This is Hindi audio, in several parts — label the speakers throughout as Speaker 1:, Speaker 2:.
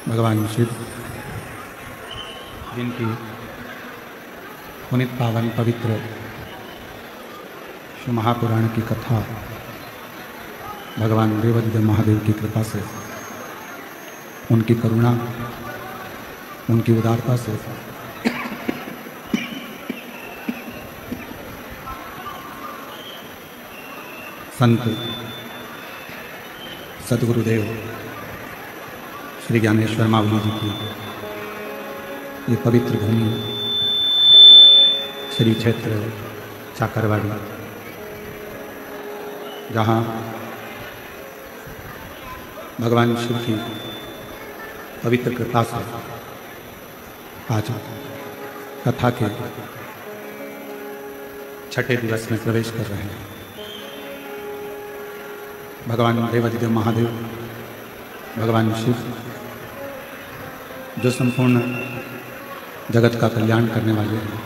Speaker 1: भगवान शिव जिनकी पुनित पावन पवित्र शिव महापुराण की कथा भगवान देवाधिदेव महादेव की कृपा से, उनकी करुणा, उनकी उदारता से संत सद्गुरुदेव श्री ज्ञानेश्वर मावली जी की ये पवित्र भूमि श्री क्षेत्र चाकरवाड़ी, जहाँ भगवान शिव की पवित्र कृपा से आज कथा के छठे दिवस में प्रवेश कर रहे हैं। भगवान देवाधिदेव महादेव, भगवान शिव जो संपूर्ण जगत का कल्याण करने वाले हैं,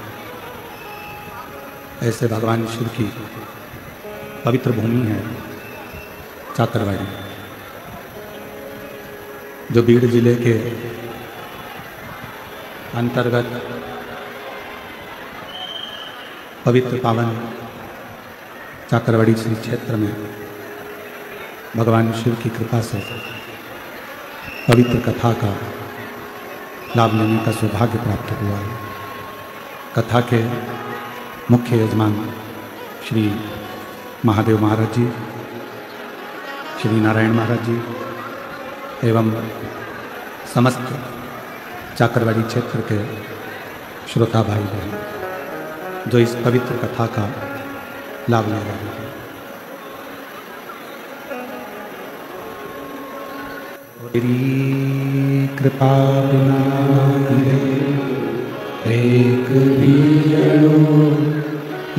Speaker 1: ऐसे भगवान शिव की पवित्र भूमि है चाकरवाड़ी, जो बीड़ जिले के अंतर्गत पवित्र पावन चाकरवाड़ी श्री क्षेत्र में भगवान शिव की कृपा से पवित्र कथा का लाभ लेने का सौभाग्य प्राप्त हुआ है। कथा के मुख्य यजमान श्री महादेव महाराज जी श्री नारायण महाराज जी एवं समस्त चाकरवाड़ी क्षेत्र के श्रोता भाई बहन जो इस पवित्र कथा का लाभ ले रहे हैं। तेरी कृपा बिना एक भी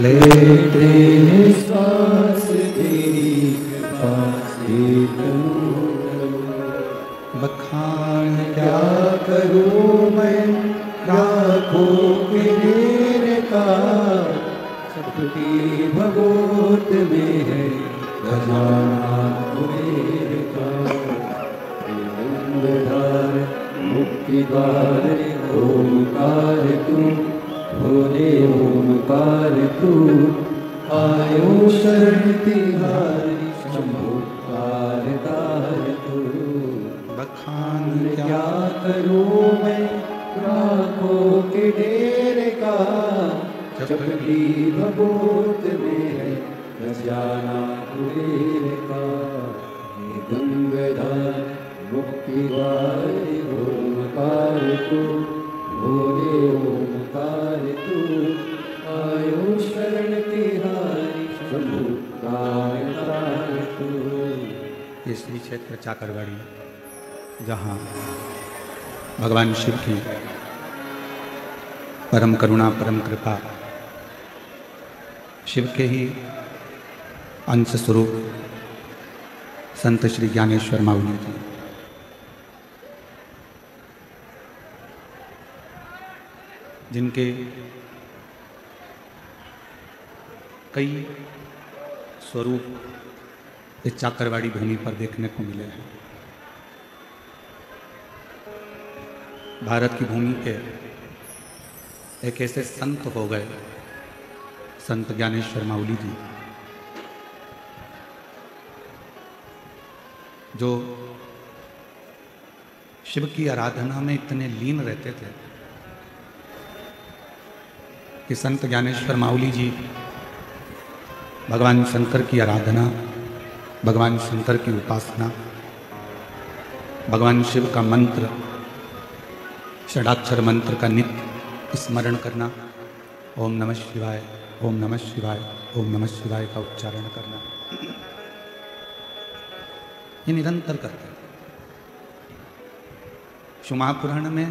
Speaker 1: लेते श्वास तेरी कृपा से बखान क्या करूं मैं राखों के ढेर का सबकी भगवत में है खजाना कुबेर का मुक्ति द्वार ओमकार तू भोले ओमकार तू आयो शरण तिहारी शंभो कारदार तू बखान क्या करूं मैं राखों के ढेर का चपली भगवत में है खजाना कुबेर का गंगाधर मुक्ति द्वार ओमकार तू भोले ओमकार तू आयो शरण तिहारी शंभो कारदार तू। ये श्री क्षेत्र चाकरवाड़ी जहाँ भगवान शिव की परम करुणा परम कृपा शिव के ही अंश स्वरूप संत श्री ज्ञानेश्वर माउली जी जिनके कई स्वरूप इस चाकरवाड़ी भूमि पर देखने को मिले हैं। भारत की भूमि के एक ऐसे संत हो गए संत ज्ञानेश्वर माउली जी जो शिव की आराधना में इतने लीन रहते थे कि संत ज्ञानेश्वर माउली जी भगवान शंकर की आराधना, भगवान शंकर की उपासना, भगवान शिव का मंत्र, षडाक्षर मंत्र का नित्य स्मरण करना, ओम नमः शिवाय, ओम नमः शिवाय, ओम नमः शिवाय का उच्चारण करना, ये निरंतर करते हैं। शिव महापुराण में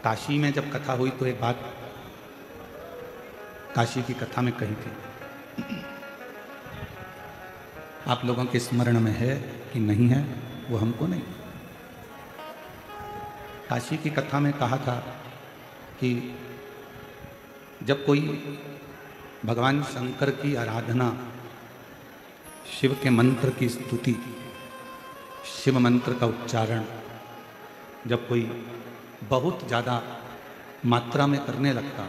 Speaker 1: काशी में जब कथा हुई तो एक बात काशी की कथा में कही थी, आप लोगों के स्मरण में है कि नहीं है वो हमको नहीं। काशी की कथा में कहा था कि जब कोई भगवान शंकर की आराधना, शिव के मंत्र की स्तुति, शिव मंत्र का उच्चारण जब कोई बहुत ज़्यादा मात्रा में करने लगता,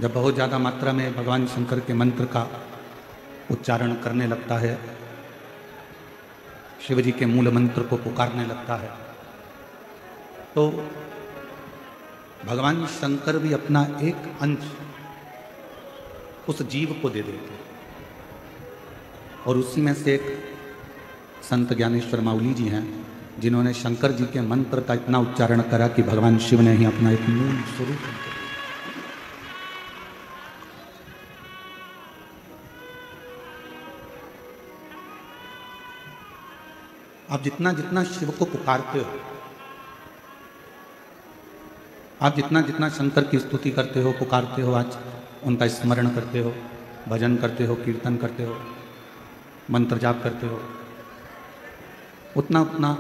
Speaker 1: जब बहुत ज़्यादा मात्रा में भगवान शंकर के मंत्र का उच्चारण करने लगता है, शिव जी के मूल मंत्र को पुकारने लगता है, तो भगवान शंकर भी अपना एक अंश उस जीव को दे देते और उसी में से एक संत ज्ञानेश्वर माउली जी हैं जिन्होंने शंकर जी के मंत्र का इतना उच्चारण करा कि भगवान शिव ने ही अपना एक मूल स्वरूप। आप जितना जितना शिव को पुकारते हो, आप जितना जितना शंकर की स्तुति करते हो, पुकारते हो, आज उनका स्मरण करते हो, भजन करते हो, कीर्तन करते हो, मंत्र जाप करते हो, उतना उतना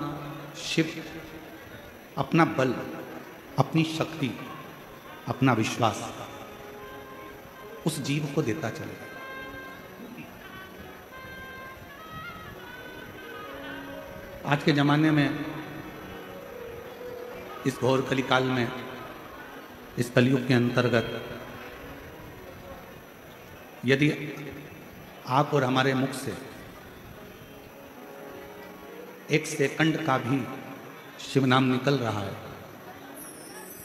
Speaker 1: शिव अपना बल, अपनी शक्ति, अपना विश्वास उस जीव को देता चलेगा। आज के ज़माने में इस घोर कलिकाल में, इस कलयुग के अंतर्गत यदि आप और हमारे मुख से एक सेकंड का भी शिव नाम निकल रहा है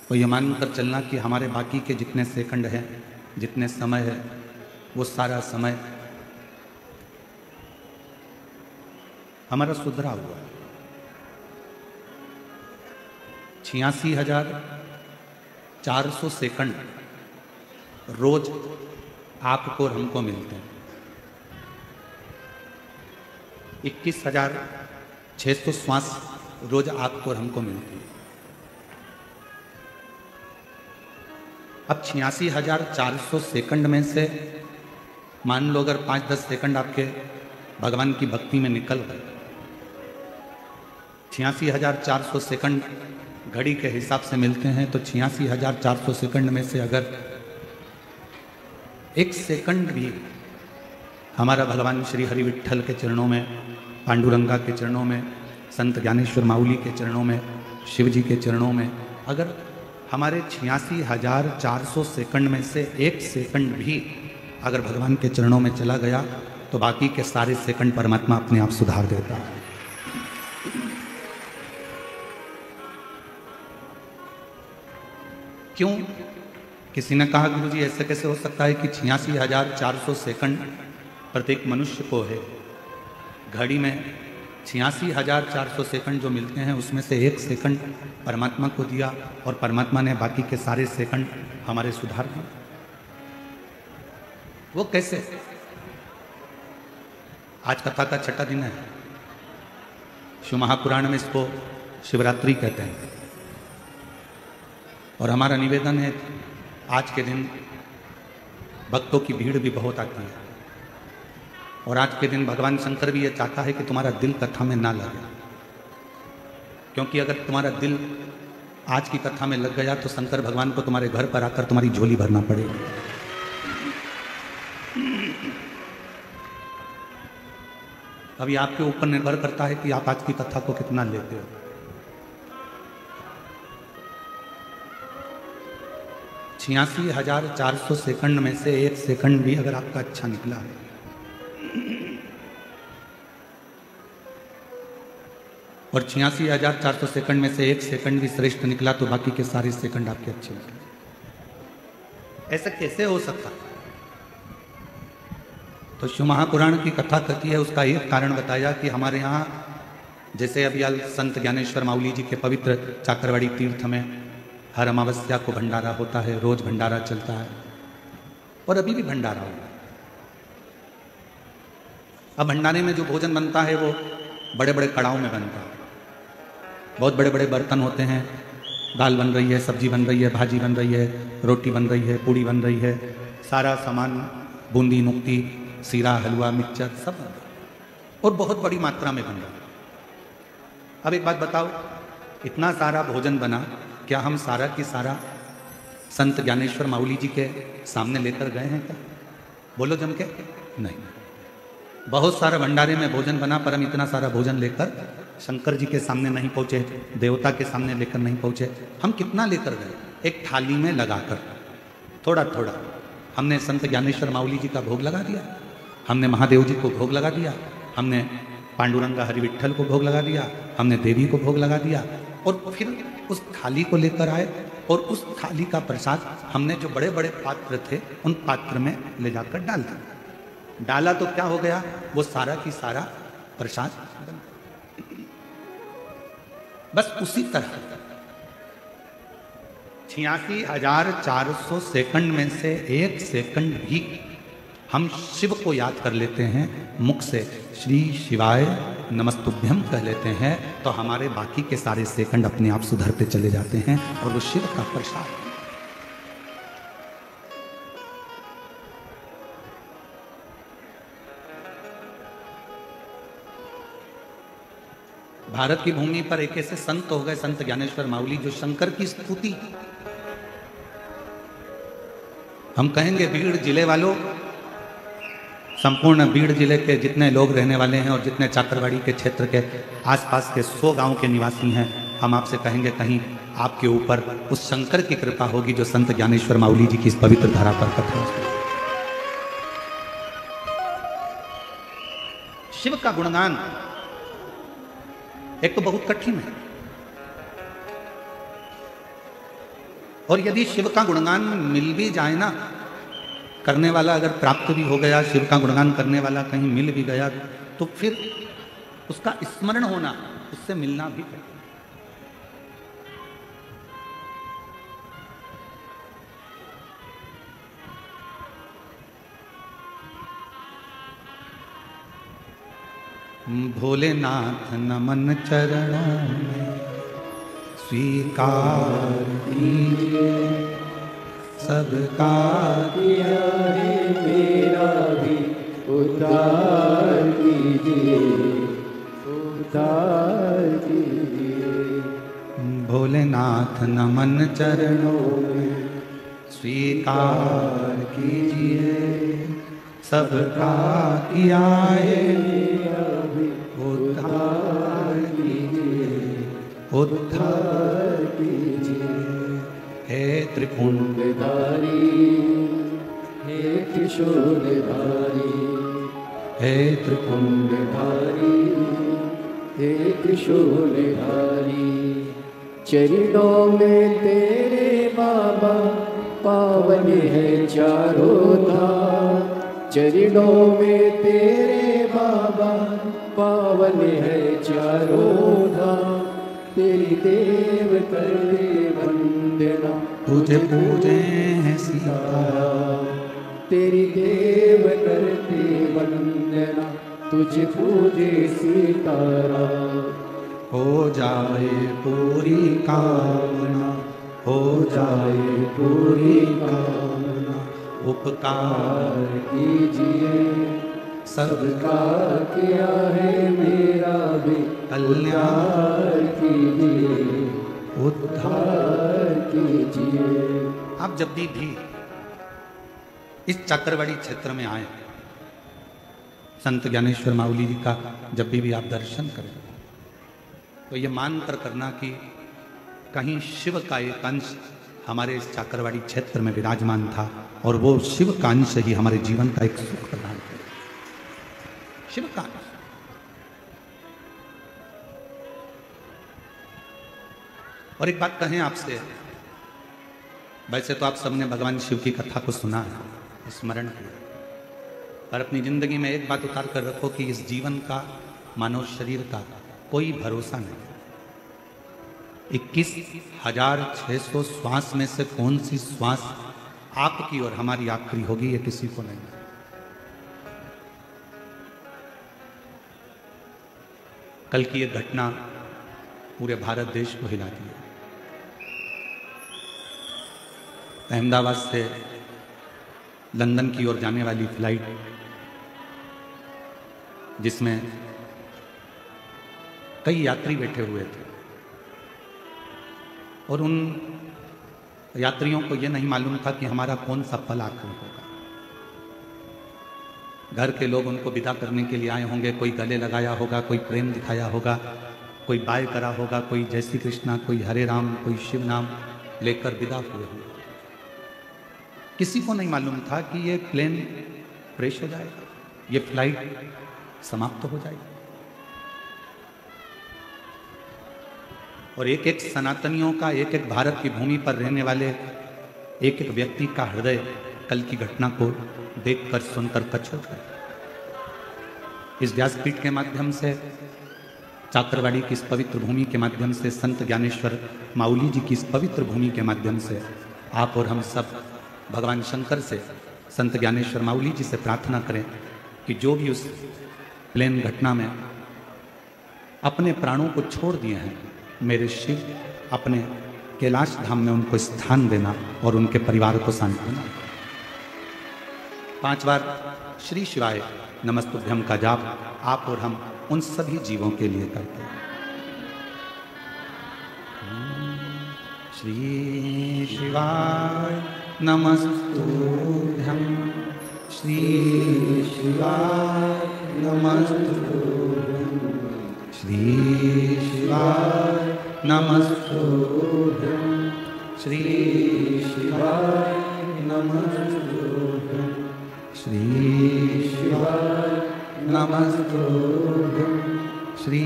Speaker 1: तो ये मानकर चलना कि हमारे बाकी के जितने सेकंड हैं, जितने समय है, वो सारा समय हमारा सुधरा हुआ है। 86,400 सेकंड रोज आपको और हमको मिलते हैं। 21,600 श्वास रोज आपको और हमको मिलती है। अब 86,400 सेकंड में से मान लो अगर 5-10 सेकंड आपके भगवान की भक्ति में निकल गए, 86,400 सेकंड घड़ी के हिसाब से मिलते हैं, तो 86,400 सेकंड में से अगर 1 सेकंड भी हमारा भगवान श्री हरि विट्ठल के चरणों में, पांडुरंगा के चरणों में, संत ज्ञानेश्वर माउली के चरणों में, शिव जी के चरणों में, अगर हमारे 86,400 सेकंड में से 1 सेकंड भी अगर भगवान के चरणों में चला गया, तो बाकी के सारे सेकंड परमात्मा अपने आप सुधार देता है। क्यों? किसी ने कहा गुरुजी ऐसे कैसे हो सकता है कि 86,400 सेकंड प्रत्येक मनुष्य को है। घड़ी में 86,400 सेकंड जो मिलते हैं उसमें से 1 सेकंड परमात्मा को दिया और परमात्मा ने बाकी के सारे सेकंड हमारे सुधार दिए। वो कैसे? आज कथा का 6ठा दिन है। शिव महापुराण में इसको शिवरात्रि कहते हैं। और हमारा निवेदन है, आज के दिन भक्तों की भीड़ भी बहुत आती है, और आज के दिन भगवान शंकर भी ये चाहता है कि तुम्हारा दिल कथा में ना लगे, क्योंकि अगर तुम्हारा दिल आज की कथा में लग गया तो शंकर भगवान को तुम्हारे घर पर आकर तुम्हारी झोली भरना पड़ेगी। अभी आपके ऊपर निर्भर करता है कि आप आज की कथा को कितना लेते हो। 86,400 सेकंड में से 1 सेकंड भी अगर आपका अच्छा निकला है, और 86,400 सेकंड में से 1 सेकंड भी श्रेष्ठ निकला, तो बाकी के सारे सेकंड आपके अच्छे निकले। ऐसा कैसे हो सकता? तो शिव महापुराण की कथा कहती है, उसका एक कारण बताया कि हमारे यहाँ जैसे अभी संत ज्ञानेश्वर माउली जी के पवित्र चाकरवाड़ी तीर्थ में हर अमावस्या को भंडारा होता है, रोज भंडारा चलता है, और अभी भी भंडारा होगा। अब भंडारे में जो भोजन बनता है वो बड़े बड़े कड़ाओं में बनता है, बहुत बड़े बड़े बर्तन होते हैं। दाल बन रही है, सब्जी बन रही है, भाजी बन रही है, रोटी बन रही है, पूड़ी बन रही है, सारा सामान, बूंदी, नुक्ती, सीरा, हलवा, मिक्सचर सब बन रहा है, और बहुत बड़ी मात्रा में बन रहा है। अब एक बात बताओ, इतना सारा भोजन बना, क्या हम सारा की सारा संत ज्ञानेश्वर माउली जी के सामने लेकर गए हैं क्या? बोलो जम के। नहीं। बहुत सारा भंडारे में भोजन बना, पर हम इतना सारा भोजन लेकर शंकर जी के सामने नहीं पहुंचे, देवता के सामने लेकर नहीं पहुंचे। हम कितना लेकर गए? एक थाली में लगाकर थोड़ा थोड़ा हमने संत ज्ञानेश्वर माउली जी का भोग लगा दिया, हमने महादेव जी को भोग लगा दिया, हमने पांडुरंगा हरि विट्ठल को भोग लगा दिया, हमने देवी को भोग लगा दिया, और फिर उस थाली को लेकर आए, और उस थाली का प्रसाद हमने जो बड़े बड़े पात्र थे उन पात्र में ले जाकर डाल दिया। डाला तो क्या हो गया? वो सारा की सारा प्रसाद बन। बस उसी तरह 86,400 सेकंड में से 1 सेकंड भी हम शिव को याद कर लेते हैं, मुख से श्री शिवाय नमस्तुभ्यम कह लेते हैं, तो हमारे बाकी के सारे सेकंड अपने आप सुधरते चले जाते हैं, और वो शिव का प्रसाद। भारत की भूमि पर एक ऐसे संत हो गए, संत ज्ञानेश्वर माउली, जो शंकर की स्तुति, हम कहेंगे बीड़ जिले वालों, संपूर्ण बीड़ जिले के जितने लोग रहने वाले हैं और जितने चाकरवाड़ी के क्षेत्र के आसपास के 100 गांव के निवासी हैं, हम आपसे कहेंगे कहीं आपके ऊपर उस शंकर की कृपा होगी जो संत ज्ञानेश्वर माउली जी की इस पवित्र धारा पर कथा। शिव का गुणगान एक तो बहुत कठिन है, और यदि शिव का गुणगान मिल भी जाए ना, करने वाला अगर प्राप्त भी हो गया, शिव का गुणगान करने वाला कहीं मिल भी गया, तो फिर उसका स्मरण होना, उससे मिलना भी कठिन। भोलेनाथ नमन चरणों में स्वीकार कीजिए, सबका
Speaker 2: किया है मेरा भी उद्धार कीजिए, उद्धार कीजिए।
Speaker 1: भोलेनाथ नमन चरणों में स्वीकार कीजिए, सबका किया है उद्धार कीजिए, उद्धार कीजिए। हे त्रिपुंडधारी,
Speaker 2: हे त्रिशूलधारी,
Speaker 1: हे त्रिपुंडधारी,
Speaker 2: हे त्रिशूलधारी। चरणों में तेरे बाबा पावन है चारों धाम, चरणों में तेरे बाबा पावन है चारों धाम। तेरी देव करते वंदना,
Speaker 1: तुझे पूजे हैं सीताराम।
Speaker 2: तेरी देव करते वंदना, तुझे पूजे सीताराम।
Speaker 1: हो जाए पूरी कामना, हो जाए पूरी कामना, उपकार
Speaker 2: कीजिए,
Speaker 1: सबका
Speaker 2: किया है मेरा भी
Speaker 1: कल्याण
Speaker 2: कीजिए,
Speaker 1: उद्धार
Speaker 2: कीजिए।
Speaker 1: आप जब भी इस चक्रवाड़ी क्षेत्र में आए, संत ज्ञानेश्वर माउली जी का जब भी आप दर्शन करें, तो ये मान कर करना कि कहीं शिव का एक अंश हमारे इस चक्रवाड़ी क्षेत्र में विराजमान था, और वो शिव का अंश ही हमारे जीवन का एक सुख प्रदान करे। शिव का अंश। और एक बात कहें आपसे, वैसे तो आप सबने भगवान शिव की कथा को सुना है, स्मरण किया, पर अपनी जिंदगी में एक बात उतार कर रखो कि इस जीवन का, मानव शरीर का कोई भरोसा नहीं। 21,600 श्वास में से कौन सी श्वास आपकी और हमारी आखिरी होगी, ये किसी को नहीं। कल की ये घटना पूरे भारत देश को हिला दी। अहमदाबाद से लंदन की ओर जाने वाली फ्लाइट, जिसमें कई यात्री बैठे हुए थे, और उन यात्रियों को यह नहीं मालूम था कि हमारा कौन सा पल आखिरी होगा। घर के लोग उनको विदा करने के लिए आए होंगे, कोई गले लगाया होगा, कोई प्रेम दिखाया होगा, कोई बाय करा होगा, कोई जय श्री कृष्णा, कोई हरे राम, कोई शिव नाम लेकर विदा हुए होंगे। किसी को नहीं मालूम था कि ये प्लेन क्रैश हो जाएगा, ये फ्लाइट समाप्त हो जाएगी। और एक एक सनातनियों का, एक एक भारत की भूमि पर रहने वाले एक एक व्यक्ति का हृदय कल की घटना को देखकर सुनकर कचोट गया। इस व्यासपीठ के माध्यम से, चाकरवाड़ी की इस पवित्र भूमि के माध्यम से, संत ज्ञानेश्वर माउली जी की इस पवित्र भूमि के माध्यम से आप और हम सब भगवान शंकर से, संत ज्ञानेश्वर माउली जी से प्रार्थना करें कि जो भी उस प्लेन घटना में अपने प्राणों को छोड़ दिए हैं, मेरे शिव अपने कैलाश धाम में उनको स्थान देना और उनके परिवार को शांति देना। 5 बार श्री शिवाय नमस्तुभ्यम का जाप आप और हम उन सभी जीवों के लिए करते हैं। श्री शिवाय नमस्तुभ्यम, श्री शिवाय नमस्तुभ्यम, श्री शिवाय नमस्तुभ्यम, श्री शिवाय नमस्तुभ्यम, श्री शिवाय नमस्तुभ्यम, श्री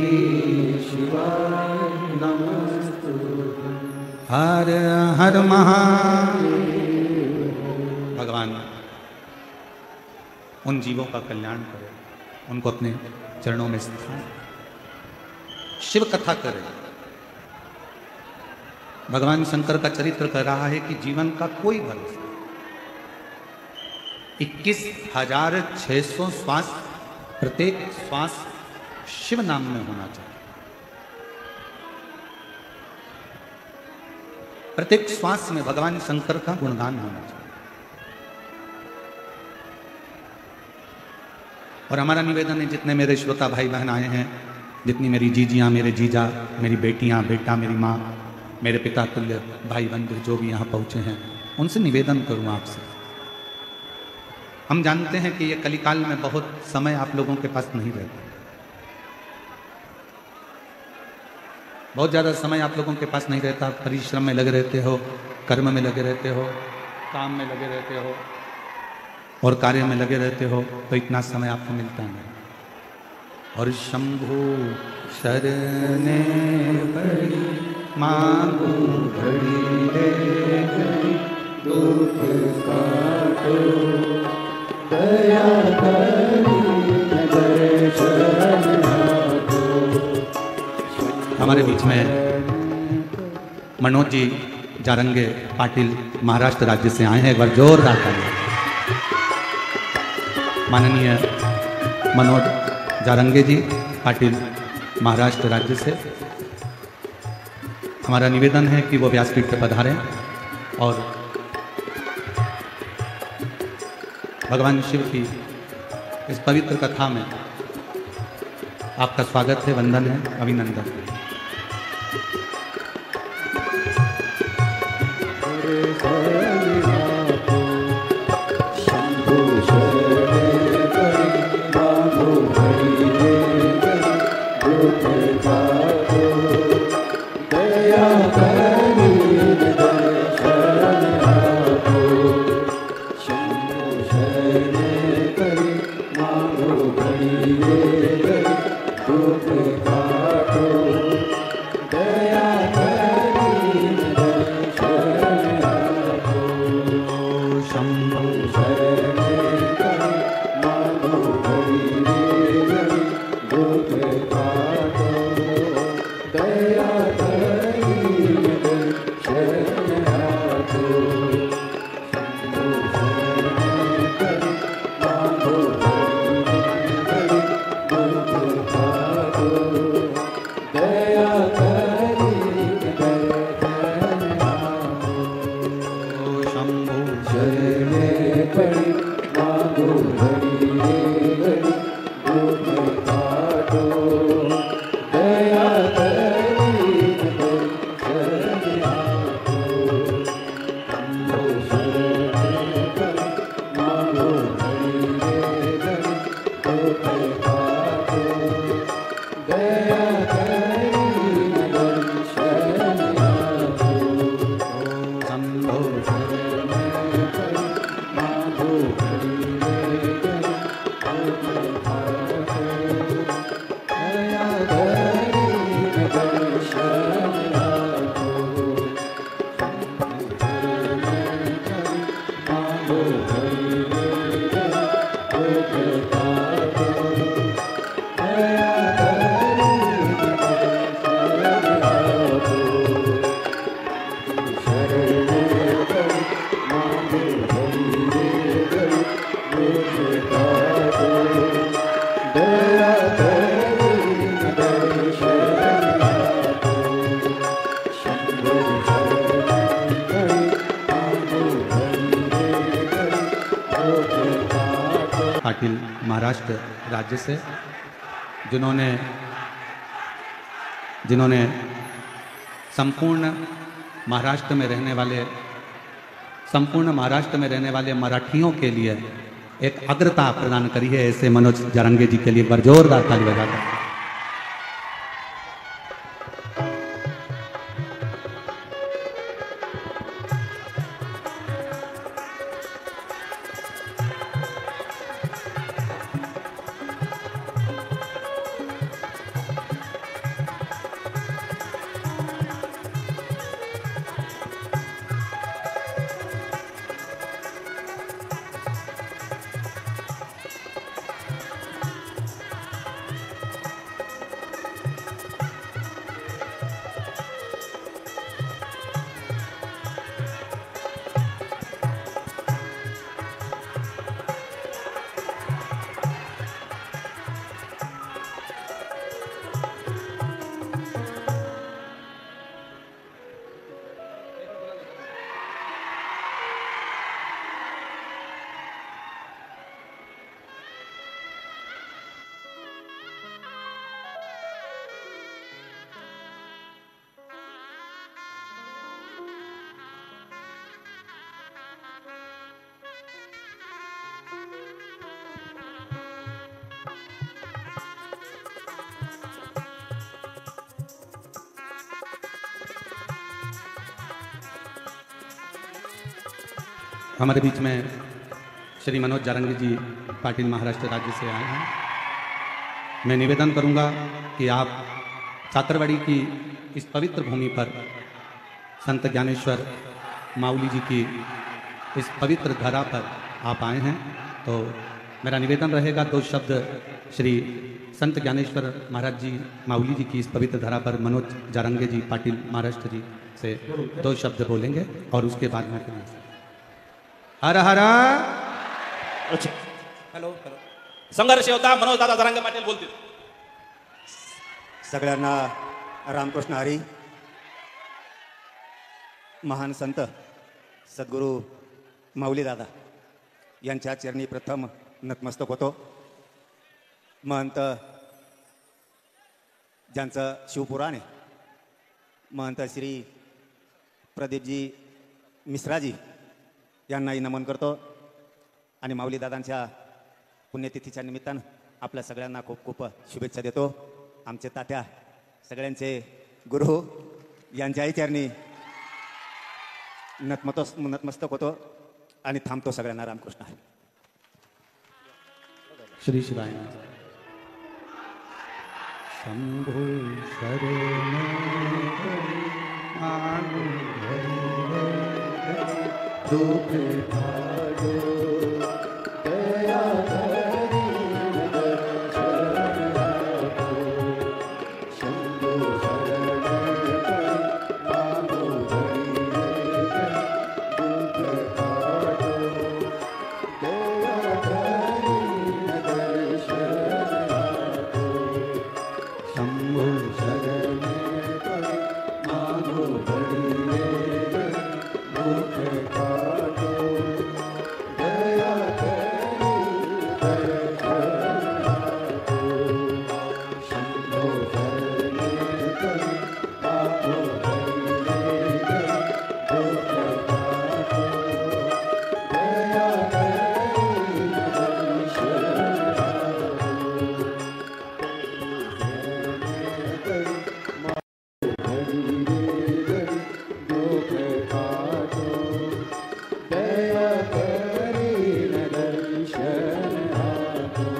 Speaker 1: शिवाय नमस्तुभ्यम। हर हर महादेव। भगवान उन जीवों का कल्याण करे, उनको अपने चरणों में स्थान, शिव कथा करे। भगवान शंकर का चरित्र कर रहा है कि जीवन का कोई भरोसा, 21,600 श्वास, प्रत्येक श्वास शिव नाम में होना चाहिए। प्रत्येक श्वास में भगवान शंकर का गुणगान होना चाहिए। और हमारा निवेदन है, जितने मेरे श्रोता भाई बहन आए हैं, जितनी मेरी जीजियाँ, मेरे जीजा, मेरी बेटियाँ, बेटा, मेरी माँ, मेरे पिता तुल्य भाई बंधु जो भी यहाँ पहुँचे हैं, उनसे निवेदन करूँ आपसे। हम जानते हैं कि ये कलिकाल में बहुत समय आप लोगों के पास नहीं रहता, बहुत ज़्यादा समय आप लोगों के पास नहीं रहता। परिश्रम में लगे रहते हो, कर्म में लगे रहते हो, काम में लगे रहते हो और कार्य में लगे रहते हो, तो इतना समय आपको मिलता नहीं। और शंभु शरणे पड़ी मांगू घड़ी रे घड़ी, दुख काटो दया करी दर्शन दो। हमारे बीच में मनोज जी जारंगे पाटिल महाराष्ट्र राज्य से आए हैं, एक बार जोरदार ताली। माननीय मनोज जारंगे जी पाटिल महाराष्ट्र राज्य से, हमारा निवेदन है कि वो व्यासपीठ पर पधारें और भगवान शिव की इस पवित्र कथा में आपका स्वागत है, वंदन है, अभिनंदन है। पाटिल महाराष्ट्र राज्य से, जिन्होंने संपूर्ण महाराष्ट्र में रहने वाले मराठियों के लिए एक अग्रता प्रदान करी है, ऐसे मनोज जारंगे जी के लिए बार जोरदार ताली बजाकर। हमारे बीच में श्री मनोज जारंगी जी पाटिल महाराष्ट्र राज्य से आए हैं। मैं निवेदन करूंगा कि आप चाकरवाड़ी की इस पवित्र भूमि पर संत ज्ञानेश्वर माऊली जी की इस पवित्र धरा पर आप आए हैं, तो मेरा निवेदन रहेगा दो शब्द श्री संत ज्ञानेश्वर महाराज जी माऊली जी की इस पवित्र धरा पर मनोज जारंगे जी पाटिल महाराष्ट्र जी से दो शब्द बोलेंगे और उसके बाद में हर हर
Speaker 3: हॅलो संघर्ष योद्धा मनोज दादा जारंगे पाटील बोलतील.
Speaker 4: सगळ्यांना रामकृष्ण हरी. महान संत सद्गुरू माऊली दादा यांच्या चरणी प्रथम नतमस्तक होतो. महंत ज्यांचं शिवपुराण आहे, महंत श्री प्रदीपजी मिश्राजी यांनाही नमन करतो आणि माऊली दादांच्या पुण्यतिथीच्या निमित्तानं आपल्या सगळ्यांना खूप खूप शुभेच्छा देतो. आमचे तात्या सगळ्यांचे गुरु यांच्याही चरणी नतमस्तक होतो आणि थांबतो. सगळ्यांना रामकृष्ण.
Speaker 1: श्री शिवाय शंभो शरण
Speaker 2: दुख भागो दया करी दर्शन आपको. शंभो शरण मागो दुख भागो दया करी दर्शन आपको.
Speaker 1: शंभो
Speaker 2: शरण मागो दुख भागो दया करी दर्शन आपको.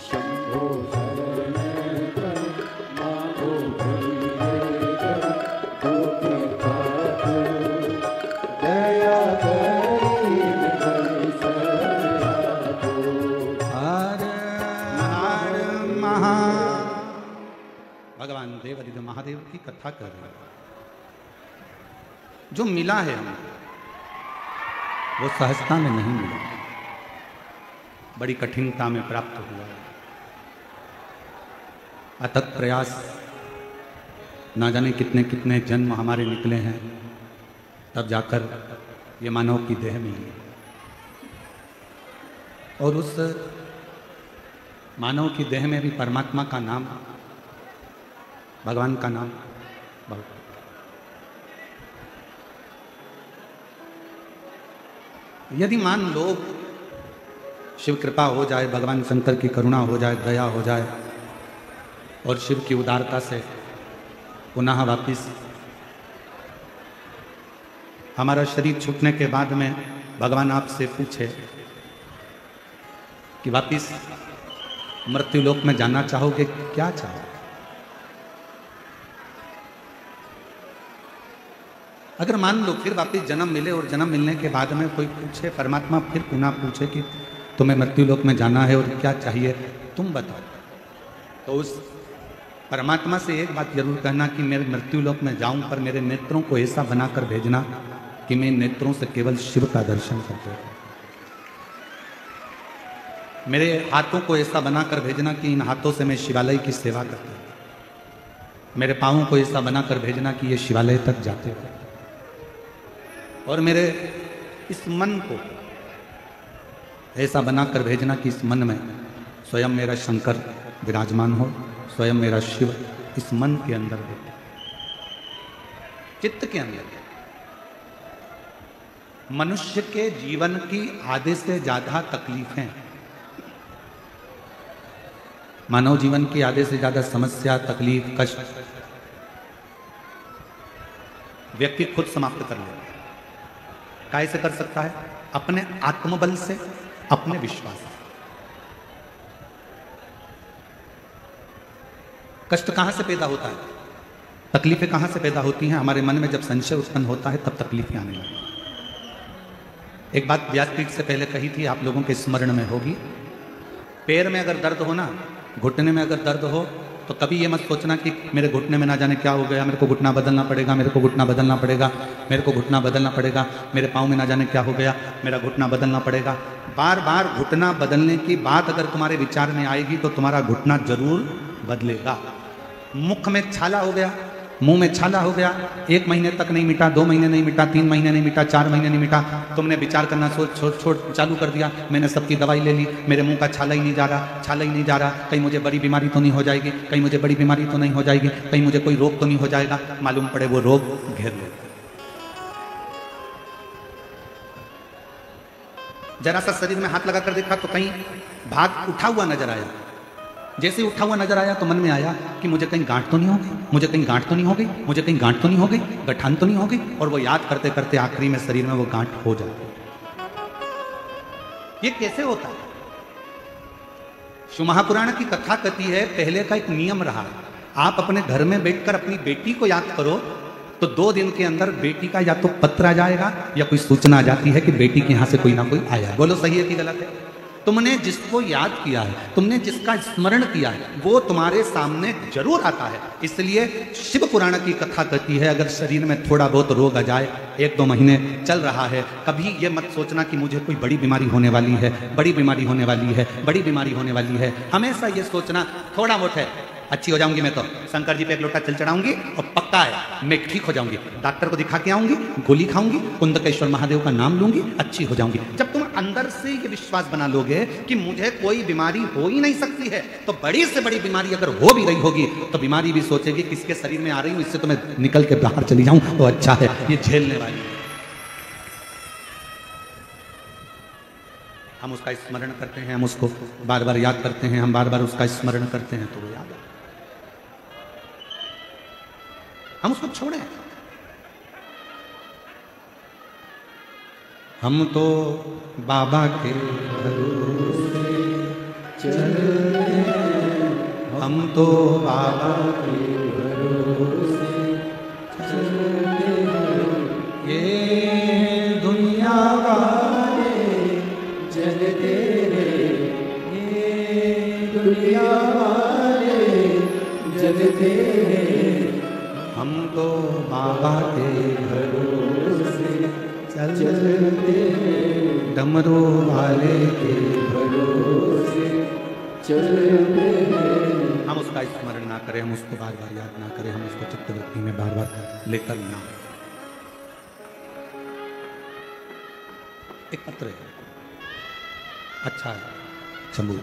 Speaker 2: शंभो शरण मागो दुख भागो दया करी दर्शन
Speaker 1: भगवान देवादिदेव महादेव की कथा कर रहे हैं. जो मिला है हमें वो सहजता में नहीं मिला, बड़ी कठिनता में प्राप्त हुआ. अथक प्रयास, ना जाने कितने कितने जन्म हमारे निकले हैं, तब जाकर ये मानव की देह मिली. और उस मानव की देह में भी परमात्मा का नाम, भगवान का नाम बहुत. यदि मान लो शिव कृपा हो जाए, भगवान शंकर की करुणा हो जाए, दया हो जाए और शिव की उदारता से पुनः वापिस हमारा शरीर छूटने के बाद में भगवान आपसे पूछे कि वापिस मृत्यु लोक में जाना चाहोगे, क्या चाहो? अगर मान लो फिर वापिस जन्म मिले और जन्म मिलने के बाद में कोई पूछे, परमात्मा फिर पुनः पूछे कि तुम्हें मृत्यु लोक में जाना है और क्या चाहिए, तुम बताओ, तो उस परमात्मा से एक बात जरूर कहना कि मेरे मृत्यु लोक में जाऊं, पर मेरे नेत्रों को ऐसा बनाकर भेजना कि मैं नेत्रों से केवल शिव का दर्शन करते रहूं. मेरे हाथों को ऐसा बनाकर भेजना कि इन हाथों से मैं शिवालय की सेवा करता हूं. मेरे पाँवों को ऐसा बनाकर भेजना कि ये शिवालय तक जाते हो. और मेरे इस मन को ऐसा बनाकर भेजना कि इस मन में स्वयं मेरा शंकर विराजमान हो, स्वयं मेरा शिव इस मन के अंदर हो, चित्त के अंदर. मनुष्य के जीवन की आधे से ज्यादा तकलीफें, मानव जीवन की आधे से ज्यादा समस्या, तकलीफ, कष्ट व्यक्ति खुद समाप्त कर लेता है. काय से कर सकता है? अपने आत्मबल से, अपने विश्वास से। कष्ट कहां से पैदा होता है? तकलीफें कहां से पैदा होती हैं? हमारे मन में जब संशय उत्पन्न होता है तब तकलीफें आने लगती हैं। एक बात व्यासपीठ से पहले कही थी, आप लोगों के स्मरण में होगी। पैर में अगर दर्द हो ना, घुटने में अगर दर्द हो, तो कभी ये मत सोचना कि मेरे घुटने में ना जाने क्या हो गया, मेरे को घुटना बदलना पड़ेगा, मेरे को घुटना बदलना पड़ेगा, मेरे को घुटना बदलना पड़ेगा, मेरे पाँव में ना जाने क्या हो गया, मेरा घुटना बदलना पड़ेगा। बार बार घुटना बदलने की बात अगर तुम्हारे विचार में आएगी तो तुम्हारा घुटना जरूर बदलेगा। मुख में छाला हो गया, मुंह में छाला हो गया, 1 महीने तक नहीं मिटा, 2 महीने नहीं मिटा, 3 महीने नहीं मिटा, 4 महीने नहीं मिटा, तुमने विचार करना छोड़ चालू कर दिया, मैंने सबकी दवाई ले ली, मेरे मुंह का छाला ही नहीं जा रहा, छाला ही नहीं जा रहा, कहीं मुझे बड़ी बीमारी तो नहीं हो जाएगी, कहीं मुझे बड़ी बीमारी तो नहीं हो जाएगी, कहीं मुझे कोई रोग तो नहीं हो जाएगा। मालूम पड़े वो रोग घेर ले। जरा सा शरीर में हाथ लगा कर देखा तो कहीं भाग उठा हुआ नजर आया। जैसे उठा हुआ नजर आया तो मन में आया कि मुझे कहीं गांठ तो नहीं हो गई, मुझे कहीं गांठ तो नहीं हो गई, मुझे कहीं गांठ तो नहीं हो गई, गठान तो नहीं हो गई। और वो याद करते करते आखिरी में शरीर में वो गांठ हो जाती है। ये कैसे होता है? शिव महापुराण की कथा कहती है, पहले का एक नियम रहा, आप अपने घर में बैठकर अपनी बेटी को याद करो तो 2 दिन के अंदर बेटी का या तो पत्र आ जाएगा या कोई सूचना आ जाती है कि बेटी के यहां से कोई ना कोई आया। बोलो सही है कि गलत है? तुमने जिसको याद किया है, तुमने जिसका स्मरण किया है, वो तुम्हारे सामने जरूर आता है। इसलिए शिव पुराण की कथा कहती है, अगर शरीर में थोड़ा बहुत रोग आ जाए, 1-2 महीने चल रहा है, कभी ये मत सोचना कि मुझे कोई बड़ी बीमारी होने वाली है, बड़ी बीमारी होने वाली है, बड़ी बीमारी होने वाली है। हमेशा ये सोचना थोड़ा बहुत है, अच्छी हो जाऊंगी मैं तो शंकर जी पे 1 लोटा जल चढ़ाऊंगी और पक्का है मैं ठीक हो जाऊंगी, डॉक्टर को दिखा के आऊंगी, गोली खाऊंगी, कुंदकेश्वर महादेव का नाम लूंगी, अच्छी हो जाऊंगी। जब तुम अंदर से ये विश्वास बना लोगे कि मुझे कोई बीमारी हो ही नहीं सकती है, तो बड़ी से बड़ी बीमारी अगर हो भी रही होगी तो बीमारी भी सोचेगी किसके शरीर में आ रही हूं, इससे तो मैं निकल के बाहर चली जाऊं तो अच्छा है, ये झेलने वाली है। हम उसका स्मरण करते हैं, हम उसको बार बार याद करते हैं, हम बार बार उसका स्मरण करते हैं तो वो याद है। हम उसको छोड़ें। हम तो बाबा के भरोसे चलते हैं, हम तो बाबा के भरोसे चलते हैं। ये दुनिया वाले जलते हैं, ये दुनिया वाले जलते हैं, हम तो बाबा के भरोसे चलते हैं, डमरू वाले के भरोसे चलते हैं। हम उसका स्मरण ना करें, हम उसको बार बार याद ना करें, हम उसको चित्तवृत्ति में बार बार लेकर ना। एक पत्र है, अच्छा है, शंभू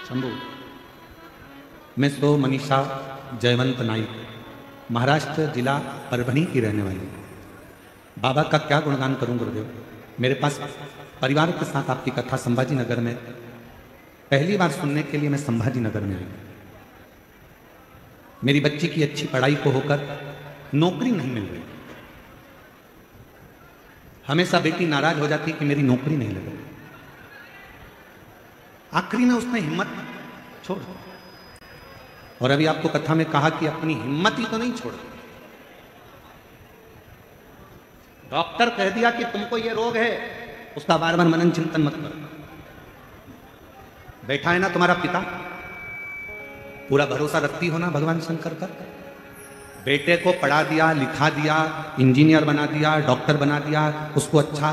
Speaker 1: शंभू। मैं सो मनीषा जयवंत नाइक, महाराष्ट्र जिला परभनी की रहने वाली। बाबा का क्या गुणगान करूं गुरुदेव। मेरे पास परिवार के साथ आपकी कथा संभाजी नगर में पहली बार सुनने के लिए मैं संभाजी नगर में आई। मेरी बच्ची की अच्छी पढ़ाई को होकर नौकरी नहीं मिल रही। हमेशा बेटी नाराज हो जाती कि मेरी नौकरी नहीं लग रही। आखिरी में उसने हिम्मत छोड़, और अभी आपको कथा में कहा कि अपनी हिम्मत ही तो नहीं छोड़। डॉक्टर कह दिया कि तुमको ये रोग है, उसका बार बार मनन चिंतन मत करो। बैठा है ना तुम्हारा पिता, पूरा भरोसा रखती हो ना भगवान शंकर पर। बेटे को पढ़ा दिया, लिखा दिया, इंजीनियर बना दिया, डॉक्टर बना दिया, उसको अच्छा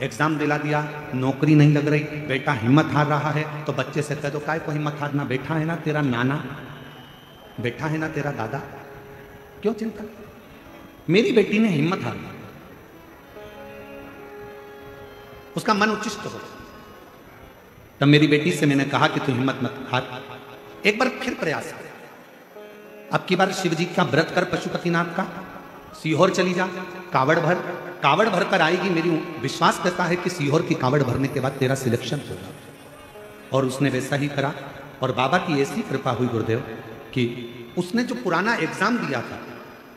Speaker 1: एग्जाम दिला दिया, नौकरी नहीं लग रही, बेटा हिम्मत हार रहा है, तो बच्चे से कह दो काय को हिम्मत हारना, बैठा है ना तेरा नाना, बैठा है ना तेरा दादा, क्यों चिंता। मेरी बेटी ने हिम्मत हार ली, उसका मन उच्चिष्ट हो। तब मेरी बेटी से मैंने कहा कि तू हिम्मत मत हार, एक बार फिर प्रयास कर। अब की बार शिव जी का व्रत कर, पशुपतिनाथ का, सीहोर चली जा, कावड़ भर कर आएगी। मेरी विश्वास करता है कि सीहोर की कावड़ भरने के बाद तेरा सिलेक्शन होगा। और उसने वैसा ही करा, और बाबा की ऐसी कृपा हुई गुरुदेव कि उसने जो पुराना एग्जाम दिया था,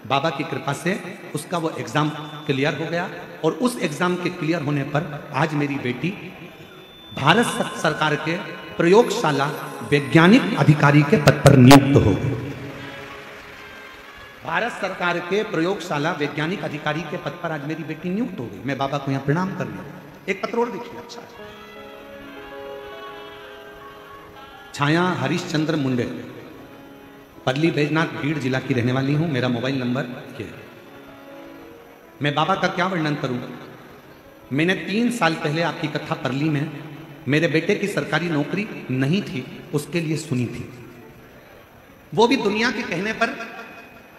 Speaker 1: बाबा की कृपा से उसका वो एग्जाम क्लियर हो गया और उस एग्जाम के क्लियर होने पर आज मेरी बेटी भारत सरकार के प्रयोगशाला वैज्ञानिक अधिकारी के पद पर नियुक्त हो गई। भारत सरकार के प्रयोगशाला वैज्ञानिक अधिकारी के पद पर आज मेरी बेटी नियुक्त हो गई। मैं बाबा को यहां प्रणाम कर लिया। एक पत्र और देखिए, अच्छा है। छाया हरिश्चंद्र मुंडे, परली बैजनाथ बीड़ जिला की रहने वाली हूं। मेरा मोबाइल नंबर ये है। मैं बाबा का क्या वर्णन करूं। मैंने 3 साल पहले आपकी कथा परली में मेरे बेटे की सरकारी नौकरी नहीं थी उसके लिए सुनी थी, वो भी दुनिया के कहने पर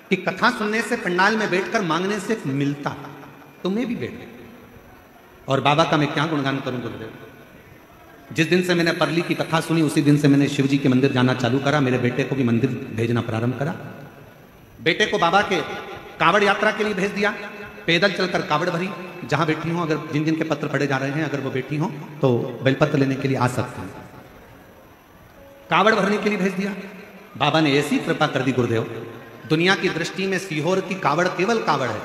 Speaker 1: कि कथा सुनने से पंडाल में बैठकर मांगने से मिलता, तुम्हें भी बैठ। और बाबा का मैं क्या गुणगान करूं गुरुदेव। जिस दिन से मैंने परली की कथा सुनी उसी दिन से मैंने शिव जी के मंदिर जाना चालू करा। मेरे बेटे को भी मंदिर भेजना प्रारंभ करा। बेटे को बाबा के कावड़ यात्रा के लिए भेज दिया। पैदल चलकर कावड़ भरी। जहां बैठी हो, अगर जिन जिन के पत्र पढ़े जा रहे हैं, अगर वो बैठी हो तो बेलपत्र लेने के लिए आ सकते हैं। कावड़ भरने के लिए भेज दिया। बाबा ने ऐसी कृपा कर दी गुरुदेव, दुनिया की दृष्टि में सीहोर की कावड़ केवल कावड़ है,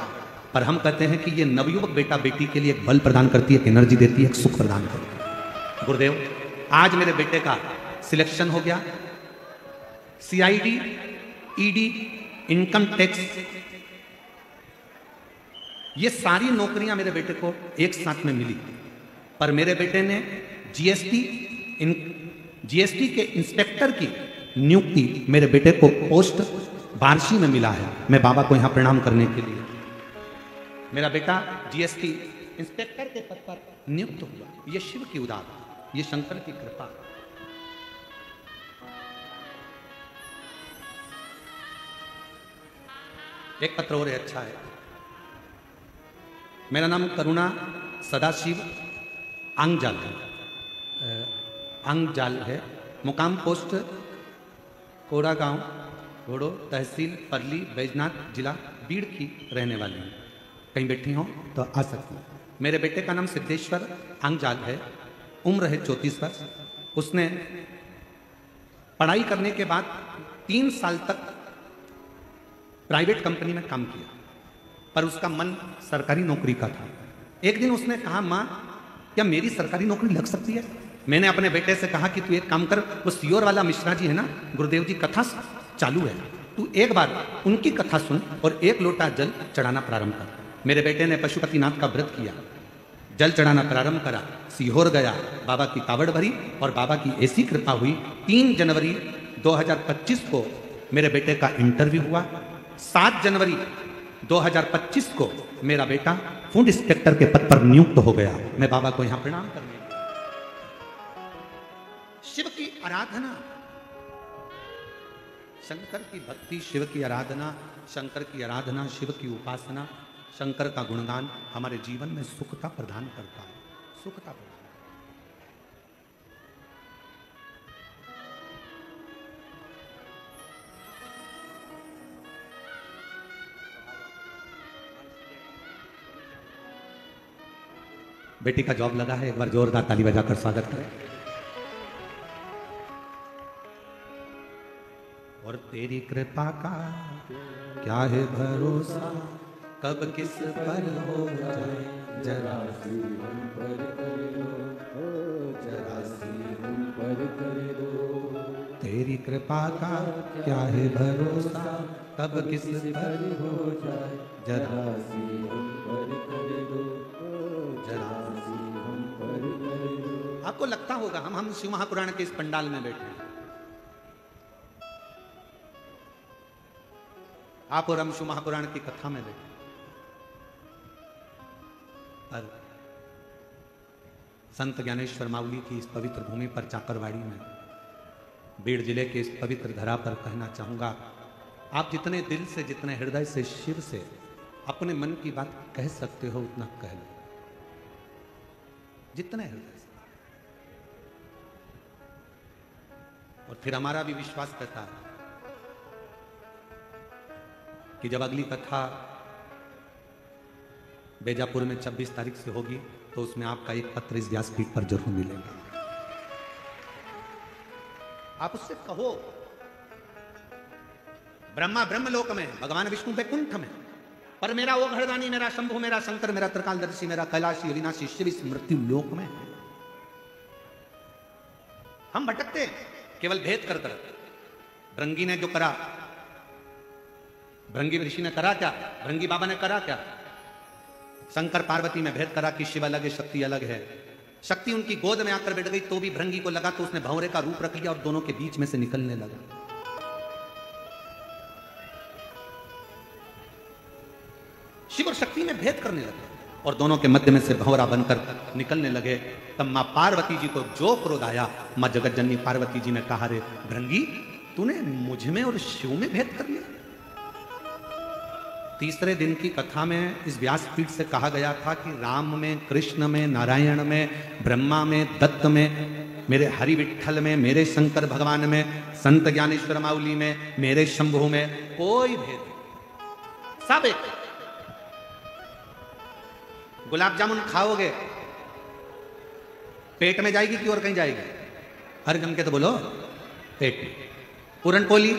Speaker 1: पर हम कहते हैं कि ये नवयुवक बेटा बेटी के लिए एक बल प्रदान करती है, एक एनर्जी देती है, एक सुख प्रदान करती है। गुरुदेव, आज मेरे बेटे का सिलेक्शन हो गया। सीआईडी, ईडी, इनकम टैक्स, ये सारी नौकरियां मेरे बेटे को एक साथ में मिली, पर मेरे बेटे ने जीएसटी के इंस्पेक्टर की नियुक्ति मेरे बेटे को पोस्ट बारसी में मिला है। मैं बाबा को यहां प्रणाम करने के लिए, मेरा बेटा जीएसटी इंस्पेक्टर के पद पर नियुक्त हुआ। ये शिव की उदार, ये शंकर की कृपा। एक पत्र और अच्छा है। मेरा नाम करुणा सदाशिव आंगजाल है। आंगजाल है। मुकाम पोस्ट कोड़ा गांव, घोड़ो, तहसील परली, बैजनाथ, जिला बीड़ की रहने वाली हूँ। कहीं बैठी हो तो आ सकती हूँ। मेरे बेटे का नाम सिद्धेश्वर आंगजाल है। उम्र है 34 वर्ष। उसने पढ़ाई करने के बाद 3 साल तक प्राइवेट कंपनी में काम किया, पर उसका मन सरकारी नौकरी का था। एक दिन उसने कहा, माँ क्या मेरी सरकारी नौकरी लग सकती है? मैंने अपने बेटे से कहा कि तू एक काम कर, वो सियोर वाला मिश्रा जी है ना, गुरुदेव जी कथा चालू है, तू एक बार उनकी कथा सुन और 1 लोटा जल चढ़ाना प्रारंभ कर। मेरे बेटे ने पशुपतिनाथ का व्रत किया, जल चढ़ाना प्रारंभ करा, सीहोर गया, बाबा की कावड़ भरी और बाबा की ऐसी कृपा हुई। 3 जनवरी 2025 को मेरे बेटे का इंटरव्यू हुआ। 7 जनवरी 2025 को मेरा बेटा फूड इंस्पेक्टर के पद पर नियुक्त हो गया। मैं बाबा को यहां प्रणाम करने, शिव की आराधना, शंकर की भक्ति, शिव की आराधना, शंकर की आराधना, शिव की उपासना, शंकर का गुणगान हमारे जीवन में सुखता प्रदान करता है। सुखता प्रदान। बेटी का जॉब लगा है, एक बार जोरदार ताली बजाकर स्वागत करें। और तेरी कृपा का क्या है भरोसा, कब किस पर हो जाए जरा सी हम पर कर दो, जरा सी हम पर कर दो। तेरी कृपा का क्या है भरोसा, कब किस पर हो जाए जरा सी हम पर कर दो, जरा सी हम पर कर दो। आपको लगता होगा हम शिव महापुराण के इस पंडाल में बैठे हैं, आप और हम शिव महापुराण की कथा में बैठे, पर संत ज्ञानेश्वर माउली की इस पवित्र भूमि पर चाकरवाड़ी में, बीड़ जिले के इस पवित्र धरा पर कहना चाहूंगा, आप जितने दिल से, जितने हृदय से शिव से अपने मन की बात कह सकते हो उतना कह लो, जितने हृदय से। और फिर हमारा भी विश्वास करता है कि जब अगली कथा बेजापुर में 26 तारीख से होगी तो उसमें आपका एक पत्र इस व्यासपीठ पर जरूर मिलेगा। आप उससे कहो ब्रह्मा ब्रह्मलोक में, भगवान विष्णु वैकुंठ में, पर मेरा वो घरदानी, मेरा शंभु, मेरा शंकर, मेरा त्रिकालदर्शी, मेरा कैलाशी, अविनाशी शिव इस मृत्यु लोक में। हम भटकते केवल भेद कर कर। भृंगी ने जो करा, भृंगी ऋषि ने करा क्या, भृंगी बाबा ने करा क्या? शंकर पार्वती में भेद करा कि शिव अलग है, शक्ति अलग है। शक्ति उनकी गोद में आकर बैठ गई तो भी भृंगी को लगा तो उसने भंवरे का रूप रख लिया और दोनों के बीच में से निकलने लगा। शिव और शक्ति में भेद करने लगे और दोनों के मध्य में से भंवरा बनकर निकलने लगे। तब मां पार्वती जी को जो क्रोध आया, मां जगत जननी पार्वती जी ने कहा, रे भृंगी, तूने मुझ में और शिव में भेद कर लिया। तीसरे दिन की कथा में इस व्यासपीठ से कहा गया था कि राम में, कृष्ण में, नारायण में, ब्रह्मा में, दत्त में, मेरे हरि विठल में, मेरे शंकर भगवान में, संत ज्ञानेश्वर माउली में, मेरे शंभु में कोई भेद नहीं, सब एक। गुलाब जामुन खाओगे पेट में जाएगी कि और कहीं जाएगी? हर जन के तो बोलो पेट में। पूरन पोली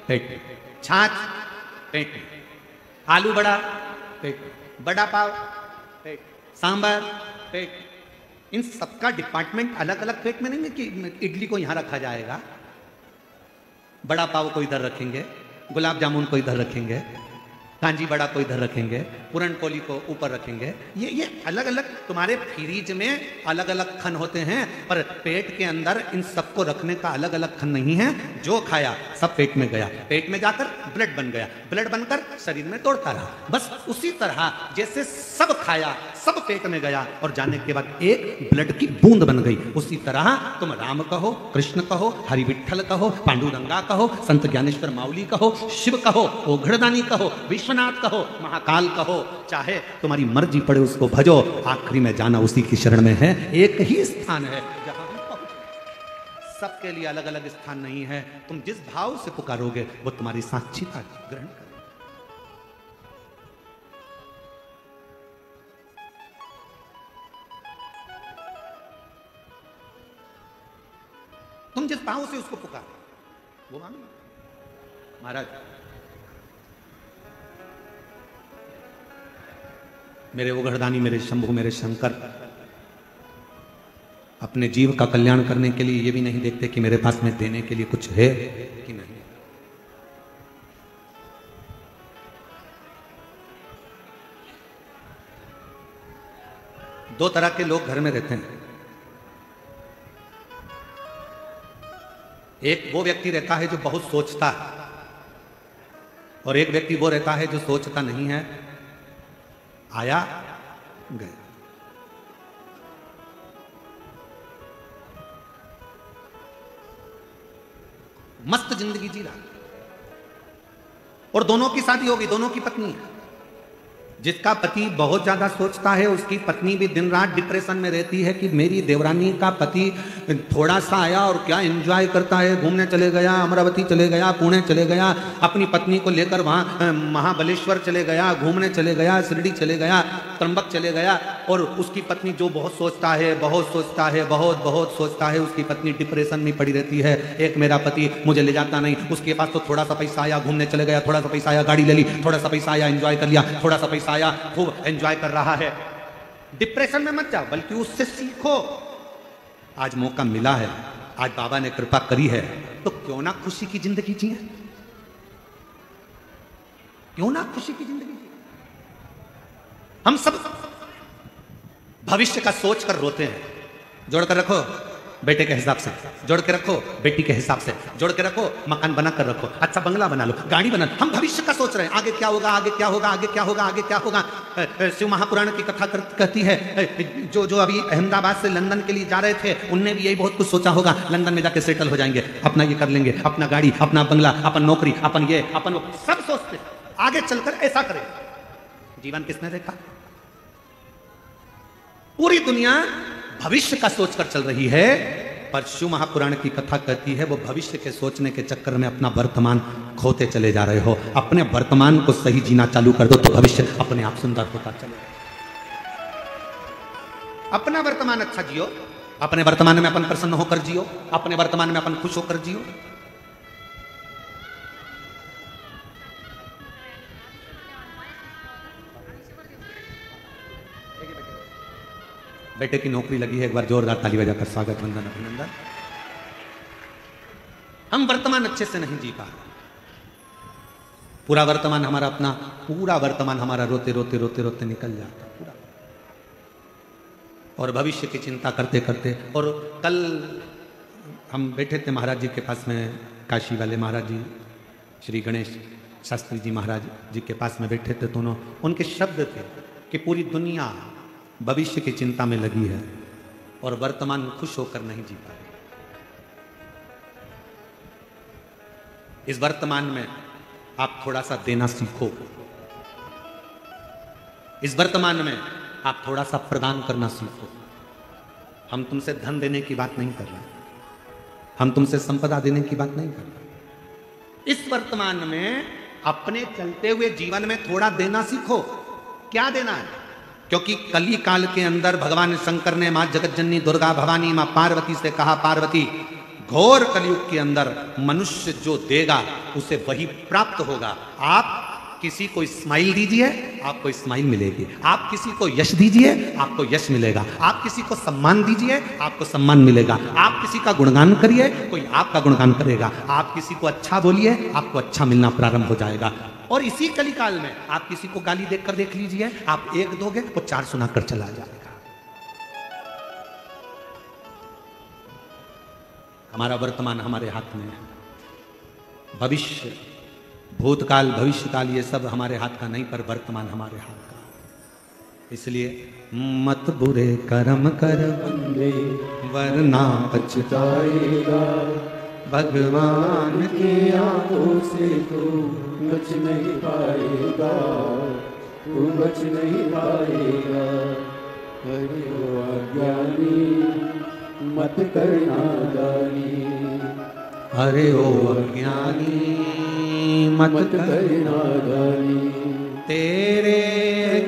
Speaker 1: पेट में, छाछ पेट में, आलू बड़ा पेट में, बड़ा पाव पेट, सांबर पेट। इन सबका डिपार्टमेंट अलग अलग पेट में नहीं है कि इडली को यहां रखा जाएगा, बड़ा पाव को इधर रखेंगे, गुलाब जामुन को इधर रखेंगे, कांजी बड़ा को इधर रखेंगे, पूरन पोली को ऊपर रखेंगे। ये अलग अलग तुम्हारे फ्रीज में अलग अलग खन होते हैं, पर पेट के अंदर इन सबको रखने का अलग अलग खन नहीं है। जो खाया सब पेट में गया, पेट में जाकर ब्लड बन गया, ब्लड बनकर शरीर में दौड़ता रहा। बस उसी तरह जैसे सब खाया, सब पेट में गया और जाने के बाद एक ब्लड की बूंद बन गई, उसी तरह तुम राम कहो, कृष्ण कहो, हरि विठल कहो, पांडुरंगा कहो, संत ज्ञानेश्वर माउली कहो, शिव कहो, ओघड़दानी कहो, विश्वनाथ कहो, महाकाल कहो, चाहे तुम्हारी मर्जी पड़े उसको भजो, आखिरी में जाना उसी की शरण में है। एक ही स्थान है जहां हम पहुंचे। सबके लिए अलग अलग स्थान नहीं है। तुम जिस भाव से पुकारोगे वो तुम्हारी साक्षीता ग्रहण करेगा। तुम जिस भाव से उसको पुकारो वो मानो। महाराज, मेरे ओघड़दानी, मेरे शंभु, मेरे शंकर अपने जीव का कल्याण करने के लिए ये भी नहीं देखते कि मेरे पास में देने के लिए कुछ है कि नहीं। दो तरह के लोग घर में रहते हैं। एक वो व्यक्ति रहता है जो बहुत सोचता है और एक व्यक्ति वो रहता है जो सोचता नहीं है, आया गया। मस्त जिंदगी जी रहा और दोनों की शादी होगी, दोनों की पत्नी है। जिसका पति बहुत ज्यादा सोचता है उसकी पत्नी भी दिन रात डिप्रेशन में रहती है कि मेरी देवरानी का पति थोड़ा सा आया और क्या एंजॉय करता है, घूमने चले गया, अमरावती चले गया, पुणे चले गया, अपनी पत्नी को लेकर वहाँ महाबलेश्वर चले गया, घूमने चले गया, शिरडी चले गया, त्र्यंबक चले गया। और उसकी पत्नी जो बहुत सोचता है, बहुत सोचता है, बहुत बहुत सोचता है, उसकी पत्नी डिप्रेशन में पड़ी रहती है। एक मेरा पति मुझे ले जाता नहीं, उसके पास तो थोड़ा सा पैसा आया, घूमने चले गया, थोड़ा सा पैसा आया, गाड़ी ले ली, थोड़ा सा पैसा आया, एंजॉय कर लिया, थोड़ा सा आया, खूब एंजॉय कर रहा है। डिप्रेशन में मत जाओ, बल्कि उससे सीखो। आज मौका मिला है, आज बाबा ने कृपा करी है, तो क्यों ना खुशी की जिंदगी जिए, क्यों ना खुशी की जिंदगी जिए। हम सब भविष्य का सोच कर रोते हैं। जोड़ कर रखो बेटे के हिसाब से, जोड़ के रखो बेटी के हिसाब से, जोड़ के रखो, मकान बना कर रखो, अच्छा बंगला बना लो, गाड़ी बना लो। हम भविष्य का सोच रहे हैं, आगे क्या होगा, आगे क्या होगा, आगे क्या होगा, आगे क्या होगा। शिव महापुराण की कथा कहती है, जो अभी अहमदाबाद से लंदन के लिए जा रहे थे उनने भी यही बहुत कुछ सोचा होगा, लंदन में जाके सेटल हो जाएंगे, अपना ये कर लेंगे, अपना गाड़ी, अपना बंगला, अपन नौकरी, अपन ये, अपन वो, सब सोचते आगे चलकर ऐसा करें। जीवन किसने देखा? पूरी दुनिया भविष्य का सोचकर चल रही है, पर शिव महापुराण की कथा कहती है वो भविष्य के सोचने के चक्कर में अपना वर्तमान खोते चले जा रहे हो। अपने वर्तमान को सही जीना चालू कर दो तो भविष्य अपने आप सुंदर होता चलेगा। अपना वर्तमान अच्छा जियो, अपने वर्तमान में अपन प्रसन्न होकर जियो, अपने वर्तमान में अपन खुश होकर जियो। बेटे की नौकरी लगी है, एक बार जोरदार ताली बजाकर स्वागत, वंदन, अभिनंदन। हम वर्तमान अच्छे से नहीं जी पा रहे। पूरा वर्तमान हमारा अपना, पूरा वर्तमान हमारा रोते रोते रोते रोते निकल जाता पूरा, और भविष्य की चिंता करते करते। और कल हम बैठे थे महाराज जी के पास में, काशी वाले महाराज जी, श्री गणेश शास्त्री जी महाराज जी के पास में बैठे थे, दोनों उनके शब्द थे कि पूरी दुनिया भविष्य की चिंता में लगी है और वर्तमान खुश होकर नहीं जी पा रही। इस वर्तमान में आप थोड़ा सा देना सीखो। इस वर्तमान में आप थोड़ा सा प्रदान करना सीखो। हम तुमसे धन देने की बात नहीं कर रहे, हम तुमसे संपदा देने की बात नहीं कर रहे। इस वर्तमान में अपने चलते हुए जीवन में थोड़ा देना सीखो। क्या देना है? क्योंकि कली काल के अंदर भगवान शंकर ने मां जगतजननी दुर्गा भवानी मां पार्वती से कहा, पार्वती घोर कलयुग के अंदर मनुष्य जो देगा उसे वही प्राप्त होगा। आप किसी को स्माइल दीजिए, आपको स्माइल मिलेगी। आप किसी को यश दीजिए, आपको यश मिलेगा। आप किसी को सम्मान दीजिए, आपको सम्मान मिलेगा। आप किसी का गुणगान करिए, कोई आपका गुणगान करेगा। आप किसी को अच्छा बोलिए, आपको अच्छा मिलना प्रारंभ हो जाएगा। और इसी कलिकाल में आप किसी को गाली देकर देख लीजिए, आप एक दोगे वो 4 सुनाकर चला जाएगा। हमारा वर्तमान हमारे हाथ में है। भविष्य, भूतकाल, भविष्यकाल ये सब हमारे हाथ का नहीं, पर वर्तमान हमारे हाथ का। इसलिए मत बुरे कर्म कर बंदे वरना
Speaker 2: पछताएगा,
Speaker 1: भगवान
Speaker 2: की आंखों से तू बच नहीं पाएगा, तू बच नहीं पाएगा। अरे ओ अज्ञानी मत करना दानी,
Speaker 1: अरे ओ अज्ञानी मत
Speaker 2: करना दानी।
Speaker 1: तेरे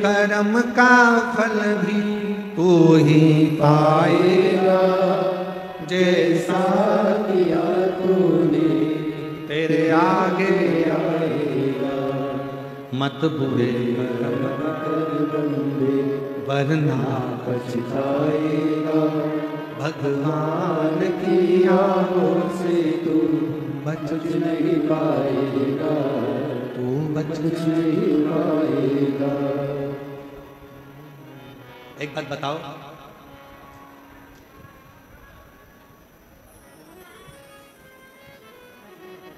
Speaker 1: कर्म का फल भी तू ही पाएगा, जैसा
Speaker 2: किया तूने
Speaker 1: तेरे आगे
Speaker 2: आएगा।
Speaker 1: मत बुरे कर्म
Speaker 2: कर बंदे
Speaker 1: वरना
Speaker 2: पछताएगा,
Speaker 1: भगवान
Speaker 2: की आंखों से तू
Speaker 1: बच
Speaker 2: नहीं पाएगा,
Speaker 1: तू बच
Speaker 2: नहीं पाएगा।
Speaker 1: एक बात बताओ,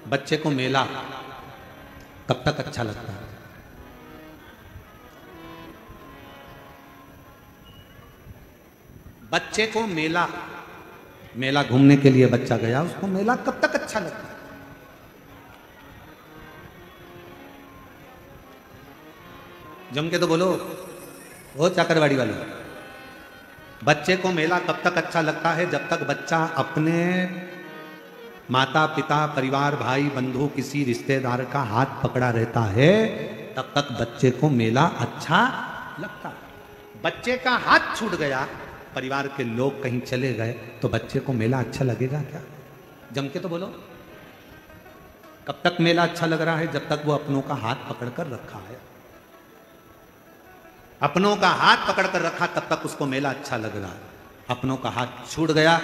Speaker 1: बच्चे को मेला कब तक अच्छा लगता है? बच्चे को मेला, मेला घूमने के लिए बच्चा गया, उसको मेला कब तक अच्छा लगता है? जम के तो बोलो, वो चाकरवाड़ी वाले। बच्चे को मेला कब तक अच्छा लगता है? जब तक बच्चा अपने माता पिता परिवार भाई बंधु किसी रिश्तेदार का हाथ पकड़ा रहता है, तब तक बच्चे को मेला अच्छा लगता है। बच्चे का हाथ छूट गया, परिवार के लोग कहीं चले गए, तो बच्चे को मेला अच्छा लगेगा क्या? जम के तो बोलो। कब तक मेला अच्छा लग रहा है? जब तक वो अपनों का हाथ पकड़कर रखा है। अपनों का हाथ पकड़कर रखा तब तक उसको मेला अच्छा लग रहा है। अपनों का हाथ छूट गया,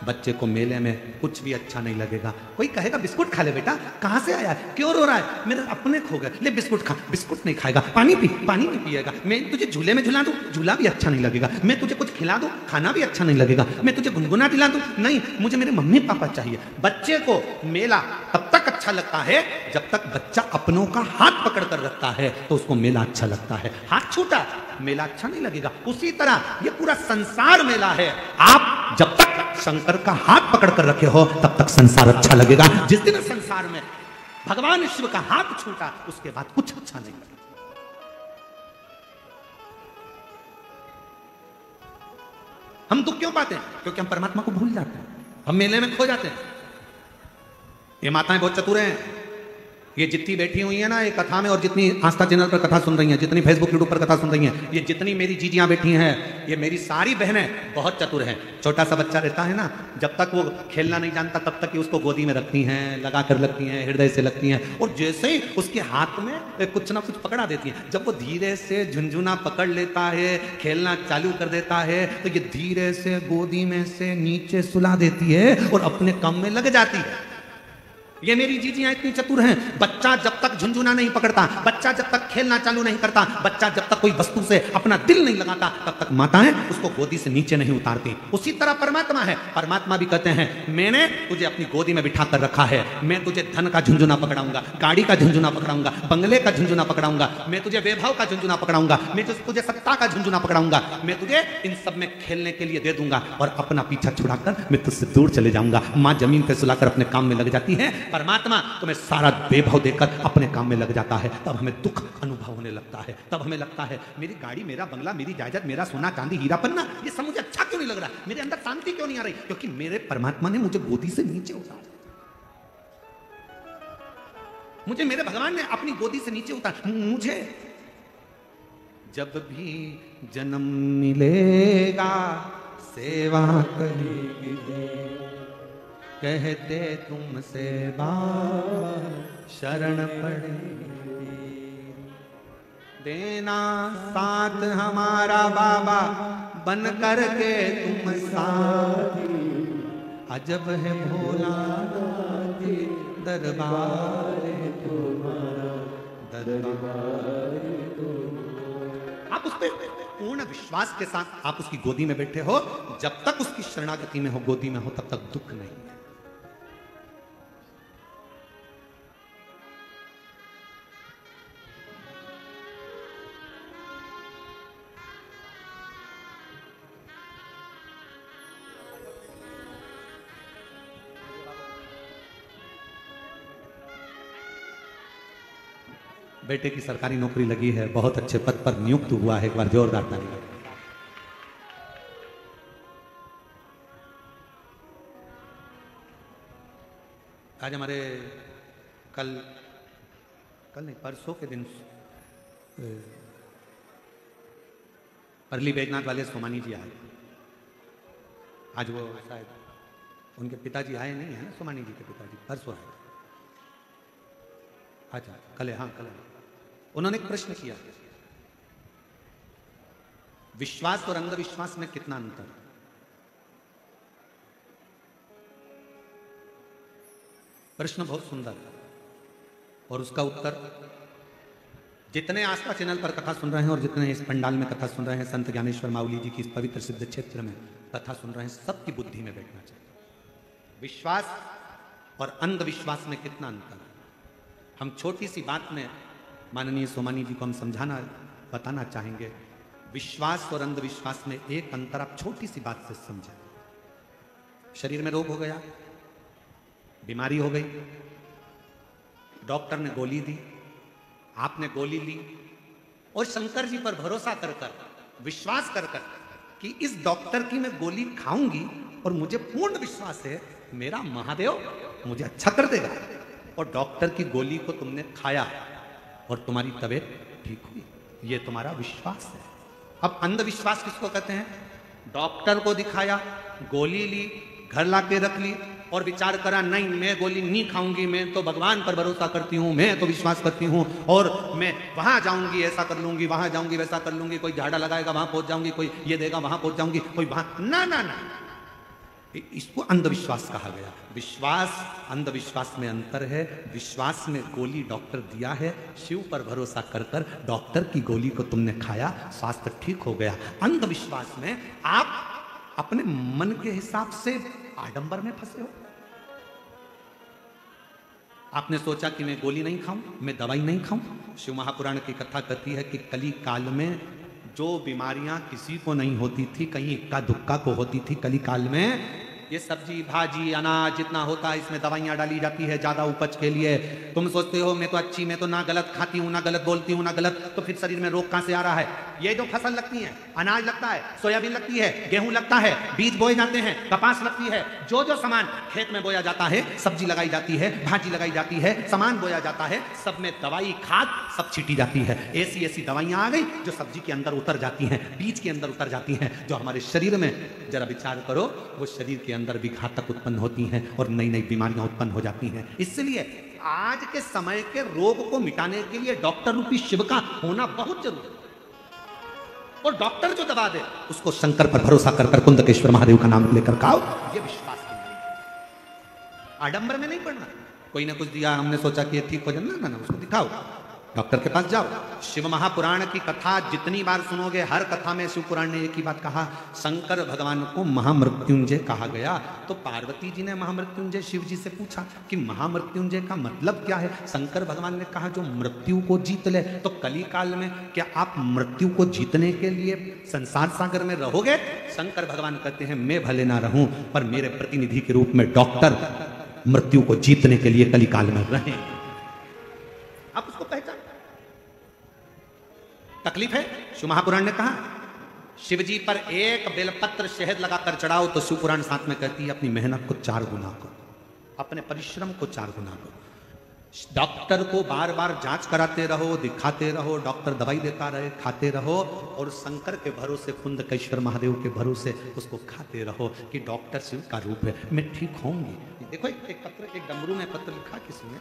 Speaker 1: बच्चे को मेले में कुछ भी अच्छा नहीं लगेगा। कोई कहेगा बिस्कुट खा ले बेटा, कहां से आया, क्यों रो रहा है, मेरे अपने खो गए, ले बिस्कुट खा। बिस्कुट नहीं खाएगा, पानी पी, पानी नहीं पिएगा। मैं तुझे झूले में झुला दूं, झूला भी अच्छा नहीं लगेगा। मैं तुझे कुछ खिला दूं, खाना भी अच्छा नहीं लगेगा। मैं तुझे गुनगुना दिला दूं, नहीं, मुझे मेरे मम्मी पापा चाहिए। बच्चे को मेला तब तक अच्छा लगता है जब तक बच्चा अपनों का हाथ पकड़ कर रखता है, तो उसको मेला अच्छा लगता है। हाथ छूटा, मेला अच्छा नहीं लगेगा। उसी तरह ये पूरा संसार मेला है। आप जब तक शंकर का हाथ पकड़ कर रखे हो तब तक संसार अच्छा लगेगा। जिस दिन संसार में भगवान शिव का हाथ छूटा, उसके बाद कुछ अच्छा नहीं लगेगा। हम दुख क्यों पाते हैं? क्योंकि हम परमात्मा को भूल जाते हैं, हम मेले में खो जाते हैं। ये माताएं बहुत चतुर हैं, ये जितनी बैठी हुई है ना ये कथा में, और जितनी आस्था चैनल पर कथा सुन रही हैं, जितनी फेसबुक यूट्यूब पर कथा सुन रही हैं, ये जितनी मेरी जीजियां बैठी हैं, ये मेरी सारी बहनें बहुत चतुर हैं। छोटा सा बच्चा रहता है ना, जब तक वो खेलना नहीं जानता तब तक उसको गोदी में रखती हैं, लगा कर लगती हैं, हृदय से लगती हैं, और जैसे ही उसके हाथ में कुछ ना कुछ पकड़ा देती हैं, जब वो धीरे से झुनझुना पकड़ लेता है, खेलना चालू कर देता है, तो ये धीरे से गोदी में से नीचे सुला देती है और अपने काम में लग जाती है। ये मेरी जीजियां इतनी चतुर हैं। बच्चा जब तक झुनझुना नहीं पकड़ता, बच्चा जब तक खेलना चालू नहीं करता, बच्चा जब तक कोई वस्तु से अपना दिल नहीं लगाता, तब तक माताएं उसको गोदी से नीचे नहीं उतारती। उसी तरह परमात्मा है। परमात्मा भी कहते हैं मैंने तुझे अपनी गोदी में बिठा कर रखा है, मैं तुझे धन का झुनझुना पकड़ाऊंगा, गाड़ी का झुनझुना पकड़ाऊंगा, बंगले का झुनझुना पकड़ाऊंगा, मैं तुझे वैभव का झुनझुना पकड़ाऊंगा, मैं तुझे सत्ता का झुनझुना पकड़ाऊंगा, मैं तुझे इन सब में खेलने के लिए दे दूंगा और अपना पीछा छुड़ाकर मैं तुझसे दूर चले जाऊंगा। माँ जमीन पे सुलाकर अपने काम में लग जाती है, परमात्मा तुम्हें सारा वैभव देकर अपने काम में लग जाता है। तब हमें दुख अनुभव होने लगता है, तब हमें लगता है मेरी गाड़ी, मेरा बंगला, मेरी जायदाद, मेरा सोना चांदी हीरा पन्ना, ये सब मुझे अच्छा क्यों नहीं लग रहा, मेरे अंदर शांति क्यों नहीं आ रही? क्योंकि मेरे परमात्मा ने मुझे गोदी से नीचे उतारा, मुझे मेरे भगवान ने अपनी गोदी से नीचे उतारा। मुझे जब भी जन्म मिलेगा सेवा करेगी, कहते तुमसे बाबा शरण पड़ेगी, देना साथ हमारा बाबा बन कर के तुम साथी, अजब है भोला दरबार तुम्हारा, दरबार। आप उस पर पूर्ण विश्वास के साथ आप उसकी गोदी में बैठे हो, जब तक उसकी शरणागति में हो, गोदी में हो, तब तक दुख नहीं है। बेटे की सरकारी नौकरी लगी है, बहुत अच्छे पद पर नियुक्त हुआ है, एक बार जोरदार ताली। आज हमारे कल नहीं परसों के दिन परली बैजनाथ वाले सोमानी जी आए। आज वो शायद उनके पिताजी आए नहीं है ना, सोमानी जी के पिताजी परसों आए। अच्छा कल है, हाँ कल है। उन्होंने एक प्रश्न किया, विश्वास और अंधविश्वास में कितना अंतर है? प्रश्न बहुत सुंदर है और उसका उत्तर जितने आस्था चैनल पर कथा सुन रहे हैं और जितने इस पंडाल में कथा सुन रहे हैं, संत ज्ञानेश्वर माउली जी की इस पवित्र सिद्ध क्षेत्र में कथा सुन रहे हैं, सबकी बुद्धि में बैठना चाहिए। विश्वास और अंधविश्वास में कितना अंतर है? हम छोटी सी बात में माननीय सोमानी जी को हम समझाना बताना चाहेंगे। विश्वास और अंधविश्वास में एक अंतर आप छोटी सी बात से समझें। शरीर में रोग हो गया, बीमारी हो गई, डॉक्टर ने गोली दी, आपने गोली ली और शंकर जी पर भरोसा कर कर, विश्वास कर कर कि इस डॉक्टर की मैं गोली खाऊंगी और मुझे पूर्ण विश्वास है मेरा महादेव मुझे अच्छा कर देगा, और डॉक्टर की गोली को तुमने खाया और तुम्हारी तबीयत ठीक हुई, ये तुम्हारा विश्वास है। अब अंधविश्वास किसको कहते हैं? डॉक्टर को दिखाया, गोली ली, घर लाके रख ली और विचार करा नहीं मैं गोली नहीं खाऊंगी, मैं तो भगवान पर भरोसा करती हूँ, मैं तो विश्वास करती हूँ और मैं वहां जाऊंगी ऐसा कर लूंगी, वहां जाऊंगी वैसा कर लूंगी, कोई झाड़ा लगाएगा वहां पहुंच जाऊंगी, कोई ये देगा वहां पहुंच जाऊंगी, कोई वहां ना ना ना, इसको अंधविश्वास कहा गया। विश्वास अंधविश्वास में अंतर है। विश्वास में गोली डॉक्टर दिया है, शिव पर भरोसा कर कर डॉक्टर की गोली को तुमने खाया, स्वास्थ्य ठीक हो गया। अंधविश्वास में आप अपने मन के हिसाब से आडंबर में फंसे हो। आपने सोचा कि मैं गोली नहीं खाऊं, मैं दवाई नहीं खाऊं। शिव महापुराण की कथा कहती है कि कली काल में जो बीमारियां किसी को नहीं होती थी, कहीं इक्का दुक्का को होती थी, कली काल में ये सब्जी भाजी अनाज जितना होता है इसमें दवाइयाँ डाली जाती है ज़्यादा उपज के लिए। तुम सोचते हो मैं तो अच्छी, मैं तो ना गलत खाती हूँ, ना गलत बोलती हूँ, ना गलत, तो फिर शरीर में रोग कहाँ से आ रहा है? ये जो फसल लगती है, अनाज लगता है, सोयाबीन लगती है, गेहूं लगता है, बीज बोए जाते हैं, कपास लगती है, जो जो सामान खेत में बोया जाता है, सब्जी लगाई जाती है, भाजी लगाई जाती है, सामान बोया जाता है, सब में दवाई खाद सब छीटी जाती है। ऐसी ऐसी दवाइयां आ गई जो सब्जी के अंदर उतर जाती हैं, बीज के अंदर उतर जाती हैं, जो हमारे शरीर में, जरा विचार करो, वो शरीर के अंदर भी घातक उत्पन्न होती हैं और नई नई बीमारियां उत्पन्न हो जाती हैं। इसलिए आज के समय के रोग को मिटाने के लिए डॉक्टर रूपी शिव का होना बहुत जरूरी है। और डॉक्टर जो दवा दे उसको शंकर पर भरोसा कर कुंदकेश्वर महादेव का नाम लेकर खाओ, ये विश्वास करना। आडंबर में नहीं पड़ना, कोई ना कुछ दिया हमने सोचा कि ये ठीक हो जाए, ना उसको दिखाओ, डॉक्टर के पास जाओ। शिव महापुराण की कथा जितनी बार सुनोगे, हर कथा में शिव पुराण ने एक ही बात कहा, शंकर भगवान को महामृत्युंजय कहा गया। तो पार्वती जी ने महामृत्युंजय शिव जी से पूछा कि महामृत्युंजय का मतलब क्या है? शंकर भगवान ने कहा जो मृत्यु को जीत ले। तो कली काल में क्या आप मृत्यु को जीतने के लिए संसार सागर में रहोगे? शंकर भगवान कहते हैं मैं भले ना रहूं, पर मेरे प्रतिनिधि के रूप में डॉक्टर मृत्यु को जीतने के लिए कली काल में रहें। आप उसको पहचान। तकलीफ है, शिव महापुराण ने कहा शिव जी पर एक बेलपत्र शहद लगाकर चढ़ाओ तो शिव पुराण साथ में कहती है अपनी मेहनत को 4 गुना करो, अपने परिश्रम को 4 गुना करो। डॉक्टर को बार बार जांच कराते रहो, दिखाते रहो, डॉक्टर दवाई देता रहे, खाते रहो, और शंकर के भरोसे, कुंदकेश्वर महादेव के भरोसे उसको खाते रहो कि डॉक्टर शिव का रूप है, मैं ठीक होंगी। देखो एक पत्र, एक डमरू में पत्र लिखा किसी ने,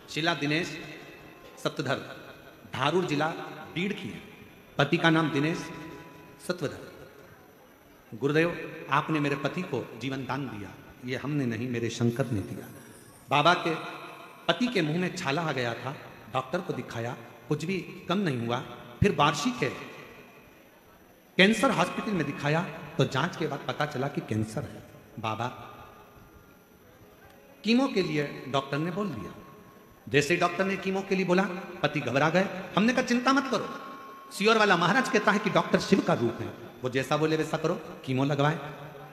Speaker 1: शिला दिनेश सत्वधर, धारूर जिला बीड़ की है, पति का नाम दिनेश सत्वधर। गुरुदेव आपने मेरे पति को जीवन दान दिया, ये हमने नहीं, मेरे शंकर ने दिया। बाबा के पति के मुंह में छाला आ गया था, डॉक्टर को दिखाया, कुछ भी कम नहीं हुआ। फिर वार्षिक है, कैंसर हॉस्पिटल में दिखाया तो जांच के बाद पता चला कि कैंसर है। बाबा कीमो के लिए डॉक्टर ने बोल दिया। जैसे डॉक्टर ने कीमो के लिए बोला, पति घबरा गए। हमने कहा चिंता मत करो, सियोर वाला महाराज कहता है कि डॉक्टर शिव का रूप है, वो जैसा बोले वैसा करो। कीमो लगवाए,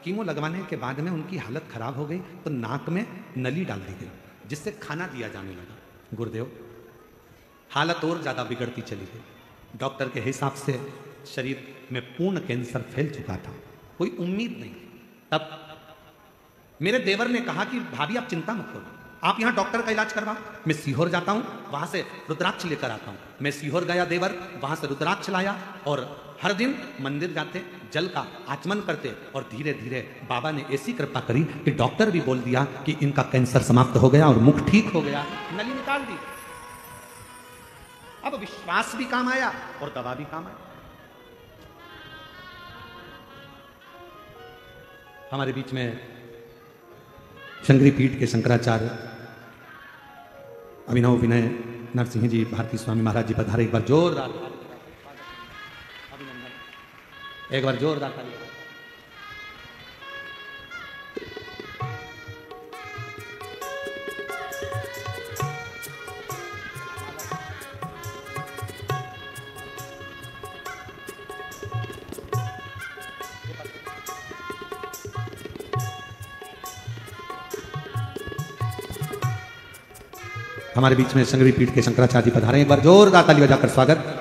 Speaker 1: कीमो लगवाने के बाद में उनकी हालत खराब हो गई तो नाक में नली डाल दी गई, जिससे खाना दिया जाने लगा। गुरुदेव हालत और ज्यादा बिगड़ती चली गई। डॉक्टर के हिसाब से शरीर में पूर्ण कैंसर फैल चुका था, कोई उम्मीद नहीं। तब मेरे देवर ने कहा कि भाभी आप चिंता मत करो, आप यहाँ डॉक्टर का इलाज करवाओ, मैं सीहोर जाता हूँ, वहां से रुद्राक्ष लेकर आता हूँ। मैं सीहोर गया देवर, वहां से रुद्राक्ष लाया और हर दिन मंदिर जाते, जल का आचमन करते, और धीरे धीरे बाबा ने ऐसी कृपा करी कि डॉक्टर भी बोल दिया कि इनका कैंसर समाप्त हो गया और मुख ठीक हो गया, नली निकाल दी। अब विश्वास भी काम आया और दवा भी काम आया। हमारे बीच में शंकरी पीठ के शंकराचार्य अभिनव विनय नरसिंह जी भारती स्वामी महाराज जी पधारे। एक बार जोरदार अभिनंदन, एक बार जोरदार ताली। हमारे बीच में शंकरी पीठ के शंकराचार्य जी पधारे। एक बार जोरदार ताली बजाकर स्वागत।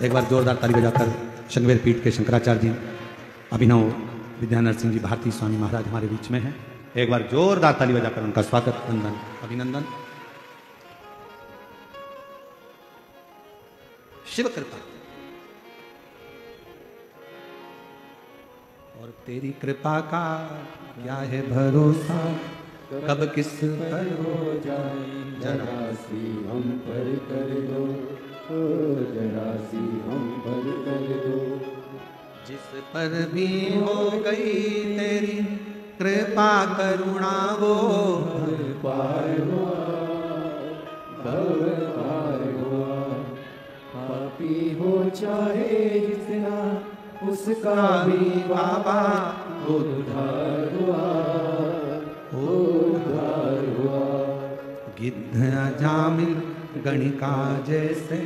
Speaker 1: एक बार जोरदार ताली बजाकर शंकरवेर पीठ के शंकराचार्य जी अभिनव विद्यानंद सिंह जी भारती स्वामी महाराज हमारे बीच में हैं। एक बार जोरदार ताली बजाकर उनका स्वागत वंदन अभिनंदन। शिव कृपा और तेरी कृपा का क्या है भरोसा, कब किस पर
Speaker 2: हो जाए जरा सी हम पर कर दो, जरा सी हम पर कर दो।
Speaker 1: जिस पर भी हो गई तेरी कृपा करुणा वो
Speaker 2: पार हुआ, भव पार हुआ। पापी हो चाहे जितना उसका भी बाबा उद्धार हुआ, उद्धार हुआ।
Speaker 1: गिद्ध अजामिल गणिका जैसे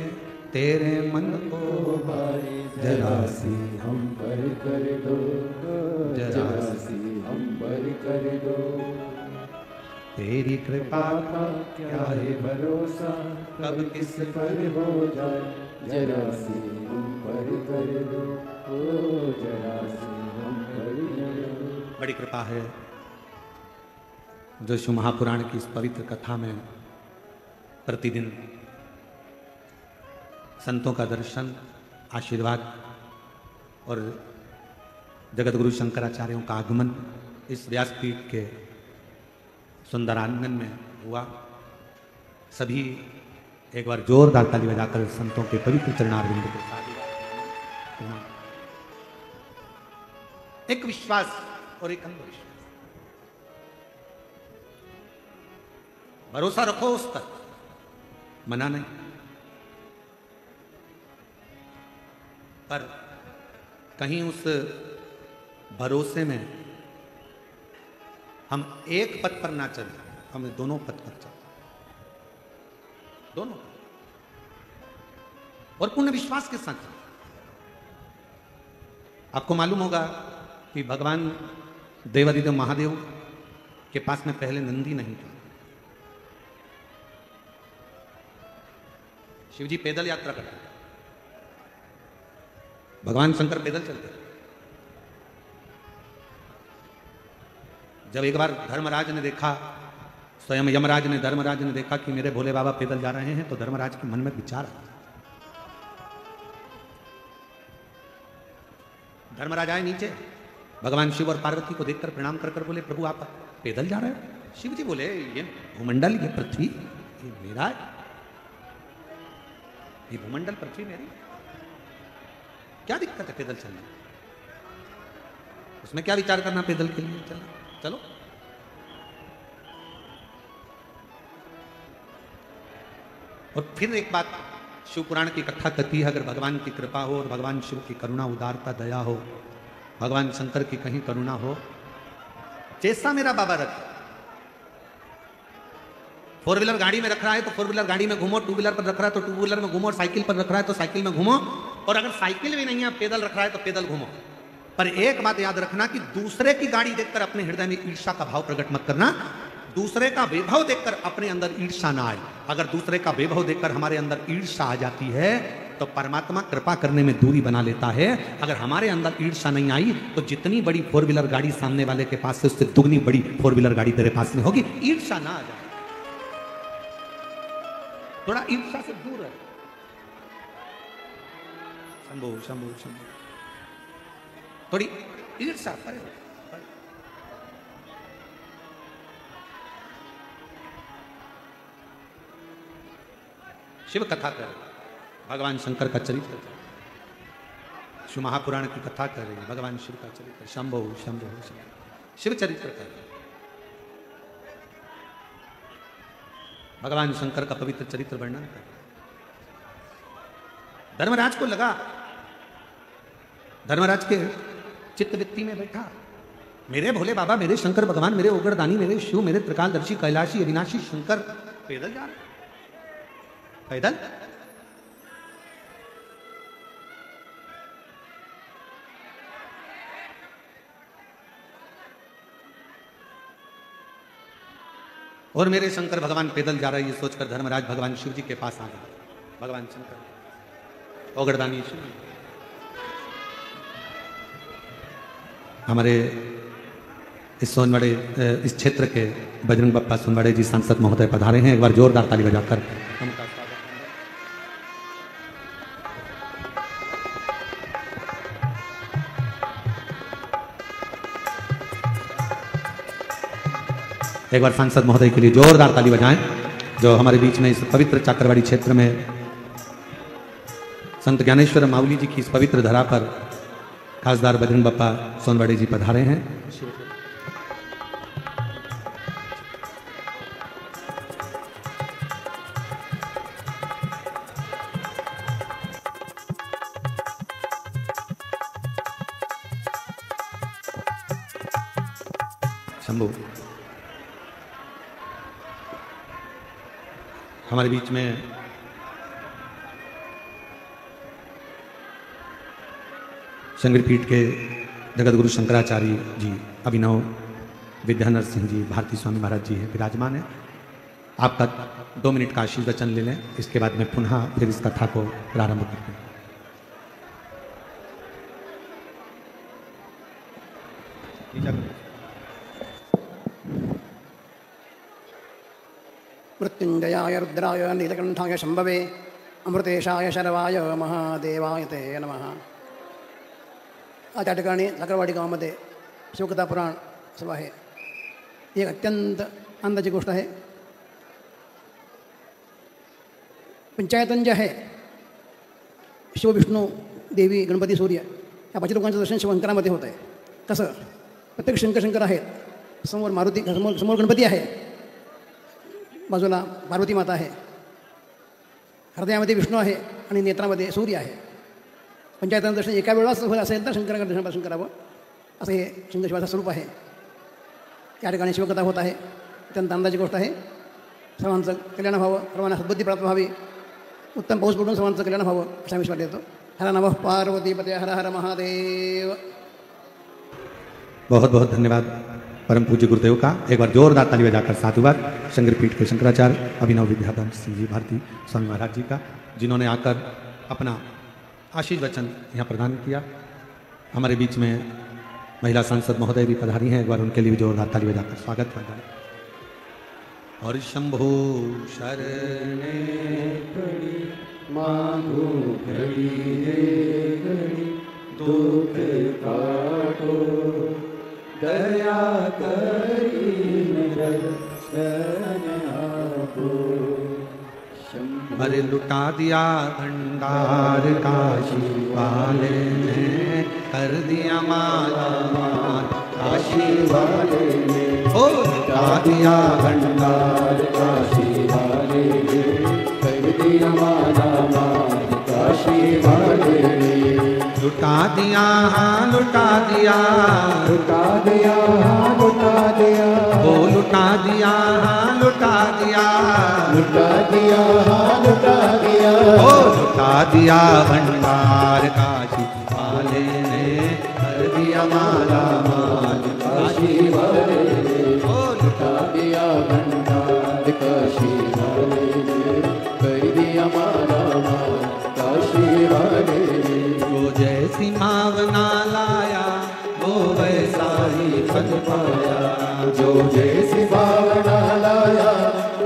Speaker 1: तेरे मन को भाई
Speaker 2: जरा सी हम पर कर दो, जरा सी हम पर कर दो।
Speaker 1: तेरी कृपा
Speaker 2: का क्या है भरोसा,
Speaker 1: कब किस
Speaker 2: पर हो जाए जरा सी हम पर कर दो, जरा सी हम पर कर दो।
Speaker 1: बड़ी कृपा है जो शिव महापुराण की इस पवित्र कथा में प्रतिदिन संतों का दर्शन, आशीर्वाद और जगत गुरु शंकराचार्यों का आगमन इस व्यासपीठ के सुंदर आंगन में हुआ। सभी एक बार जोरदार ताली बजाकर संतों के पवित्र चरणारविंद के साथ एक विश्वास और एक अंधविश्वास, भरोसा रखो उस पर, मना नहीं, पर कहीं उस भरोसे में हम एक पथ पर ना चले, हमें दोनों पथ पर चले, दोनों और पूर्ण विश्वास के साथ चले। आपको मालूम होगा कि भगवान देवादिदेव महादेव के पास में पहले नंदी नहीं था। शिवजी पैदल यात्रा करते थे, भगवान शंकर पैदल चलते थे। जब एक बार धर्मराज ने देखा, स्वयं यमराज ने धर्मराज ने देखा कि मेरे भोले बाबा पैदल जा रहे हैं, तो धर्मराज के मन में विचार आया। धर्मराज आए नीचे, भगवान शिव और पार्वती को देखकर प्रणाम कर बोले, प्रभु आप पैदल जा रहे हो? शिव जी बोले, ये भूमंडल, ये पृथ्वी, ये मेरा है, ये भूमंडल पृथ्वी मेरी, क्या दिक्कत है पैदल चलने? उसमें क्या विचार करना पैदल के लिए? चलो चलो। और फिर एक बात शिव पुराण की कथा कहती है, अगर भगवान की कृपा हो और भगवान शिव की करुणा, उदारता, दया हो, भगवान शंकर की कहीं करुणा हो, जैसा मेरा बाबा रखे, 4 व्हीलर गाड़ी में रख रहा है तो 4 व्हीलर गाड़ी में घूमो, 2 व्हीलर पर रख रहा है तो 2 व्हीलर में घूमो, साइकिल पर रख रहा है तो साइकिल में घूमो, और अगर साइकिल भी नहीं है, पैदल रख रहा है तो पैदल घूमो। पर एक बात याद रखना कि दूसरे की गाड़ी देखकर अपने हृदय में ईर्ष्या का भाव प्रकट मत करना, दूसरे का वैभव देखकर अपने अंदर ईर्ष्या ना आए। अगर दूसरे का वैभव देखकर हमारे अंदर ईर्ष्या आ जाती है तो परमात्मा कृपा करने में दूरी बना लेता है। अगर हमारे अंदर ईर्ष्या नहीं आई तो जितनी बड़ी 4 व्हीलर गाड़ी सामने वाले के पास से, उससे दुगनी बड़ी 4 व्हीलर गाड़ी तेरे पास में होगी। ईर्ष्या ना आ जाए, थोड़ा ईर्ष्या से दूर रहे। शंभो शंभो शंभो, थोड़ी ईर्ष्या परे। शिव कथा कर, भगवान शंकर का चरित्र, शिव महापुराण की कथा कर रही है, भगवान शिव का चरित्र, शंभो शंभो शंभो, शिव चरित्र कर, भगवान शंकर का पवित्र चरित्र वर्णन कर। धर्मराज को लगा, धर्मराज के चित्तवृत्ति में बैठा, मेरे भोले बाबा, मेरे शंकर भगवान, मेरे उग्रदानी, मेरे शिव, मेरे त्रिकालदर्शी, कैलाशी, अविनाशी शंकर पैदल जा रहे, पैदल। और मेरे शंकर भगवान पैदल जा रहे, ये सोचकर धर्मराज भगवान शिव जी के पास आ गए। भगवान शंकर, ओगड़दानी हमारे इस सोनवाड़े इस क्षेत्र के बजरंग बप्पा सोनवाड़े जी सांसद महोदय पधारे हैं। एक बार जोरदार ताली बजाकर उनका स्वागत है। एक बार सांसद महोदय के लिए जोरदार ताली बजाएं जो हमारे बीच में इस पवित्र चाकरवाड़ी क्षेत्र में संत ज्ञानेश्वर माउली जी की इस पवित्र धरा पर खासदार बजरंग बप्पा सोनवाड़े जी पधारे हैं। शंभू हमारे बीच में शंकरपीठ के जगत गुरु शंकराचार्य जी अभिनव विद्यानंद सिंह जी भारती स्वामी महाराज जी है विराजमान है। आपका 2 मिनट का आशीष वचन ले लें, इसके बाद में पुनः फिर इस कथा को प्रारंभ करते हैं।
Speaker 5: मृत्युंजयाय रुद्राय नीलकंठाय शंभवे अमृतेशाय शरवाय महादेवाय ते नमः। त्या ठिकाणी चाकरवाडी गावामध्ये शिवकथा पुराण सभा आहे। एक अत्यंत आनंदाची गोष्ट आहे। पंचायतन जे आहे शिव विष्णू देवी गणपती सूर्य या 5 लोकांचं दर्शन शंकरामध्ये होत आहे। कसं प्रत्येक शंकर आहेत। समोर मारुती समोर गणपती आहे, बाजूला पार्वती माता आहे, हृदयामध्ये विष्णू आहे आणि नेत्रामध्ये सूर्य आहे। पंचायतन दर्शन एका वेळाच होत असेल तर शंकराकडे दर्शन करावं असं हे शंकर शिवाचं स्वरूप आहे। या ठिकाणी शिवकथा होत आहे। अत्यंत आनंदाची गोष्ट आहे। सर्वांचं कल्याण व्हावं, सर्वांना सद्बुद्धी प्राप्त व्हावी, उत्तम पाऊस पडून सर्वांचं कल्याण व्हावं असा विश्वास येतो। हर नमः पार्वतीपते हर हर महादेव।
Speaker 1: बहुत बहुत धन्यवाद परम पूज्य गुरुदेव का। एक बार जोरदार ताली बजाकर साधु बार शंकरपीठ के शंकराचार्य अभिनव विद्याधर सिंह जी भारती स्वामी महाराज जी का, जिन्होंने आकर अपना आशीष वचन यहाँ प्रदान किया। हमारे बीच में महिला सांसद महोदय भी पधारी हैं। एक बार उनके लिए भी जोरदार ताली बजाकर स्वागत करना। और शंभो शरणे
Speaker 2: पड़ी मांगो घड़ी रे घड़ी दुख काटो दया करी निरसन आपो।
Speaker 1: अरे लुटा दिया भंडार काशी वाले ने, कर दिया माला माल काशी वाले ने। ओ लुटा दिया
Speaker 2: भंडार काशी वाले ने, कर दिया माला माल काशी वाले ने।
Speaker 1: लुटा दिया हाँ लुटा दिया,
Speaker 2: लुटा दिया हाँ लुटा दिया,
Speaker 1: ओ लुटा दिया हाँ लुटा दिया,
Speaker 2: लुटा दिया हाँ लुटा दिया,
Speaker 1: ओ लुटा दिया भंडार काशी वाले ने, कर दिया माला माल
Speaker 2: काशी वाले ने।
Speaker 1: ओ
Speaker 2: लुटा दिया भंडार काशी वाले ने, कर दिया माला माल काशी वाले ने।
Speaker 1: जो जैसी भावना लाया वो वैसा ही फल पाया,
Speaker 2: जो जैसी भावना लाया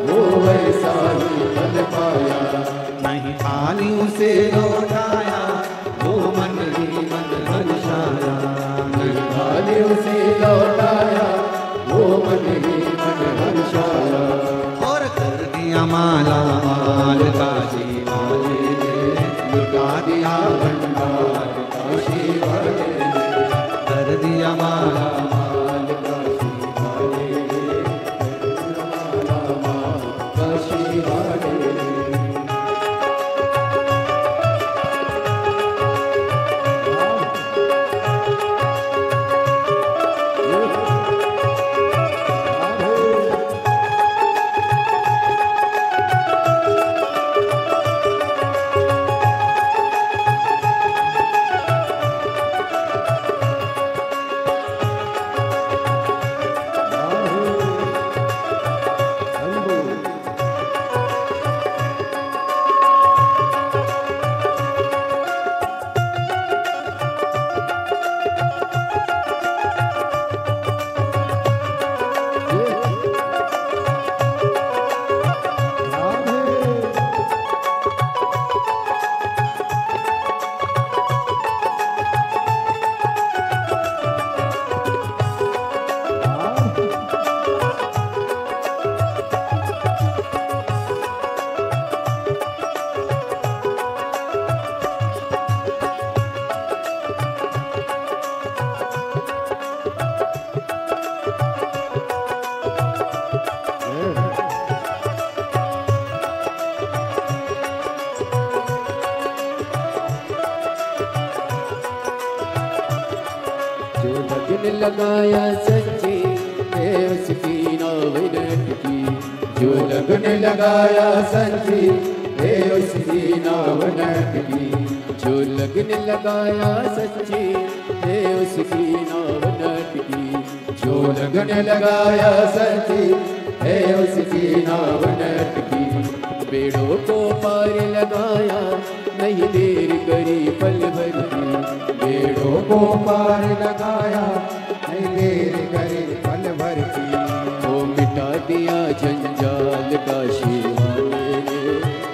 Speaker 2: वो वैसा ही फल पाया।
Speaker 1: नहीं थाली उसे लौटाया वो मन ही मन हर्षाया,
Speaker 2: नहीं थाली उसे लौटाया वो मन ही मन हर्षाया।
Speaker 1: और कर दिया माला माल काशी वाले ने,
Speaker 2: लुटा दिया भंडार काशी वाले ने,
Speaker 1: कर दिया माला
Speaker 2: माल काशी वाले ने, माला माल काशी वाले ने। लगाया सच्ची है उसकी नाव लटकी। जो लगन लगाया सच्ची है उसकी नाव लटकी। जो लगन लगाया सच्ची है उसकी नाव लटकी। जो लगन लगाया सच्ची है उसकी नाव लटकी। बेड़ों को पार लगाया नहीं देर करी पल भर की। बेड़ों को पार लगाया नहीं देर करी पल भर की। वो मिटा दिया जंजाल काशी वाले ने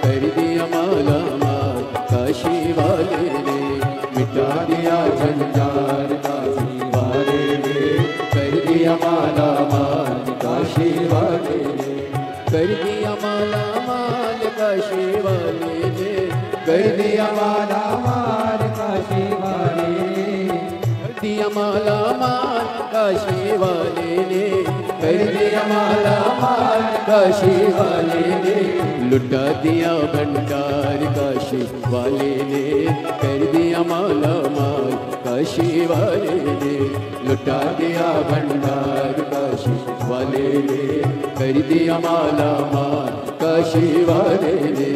Speaker 2: कर दिया माला माल काशी वाले ने। मिटा दिया जंजाल काशी वाले ने कर दिया माला माल काशी वाले ने। कर दिया माला माल काशी वाले ने। कर दिया माला माल काशी वाले ने। कर दिया माला माल काशी वाले ने। कर दिया माला माल काशी वाले ने। लुटा दिया भंडार काशी वाले ने। कर दिया माला माल काशी वाले ने। लुटा दिया भंडार काशी वाले ने। कर दिया माला माल काशी वाले ने।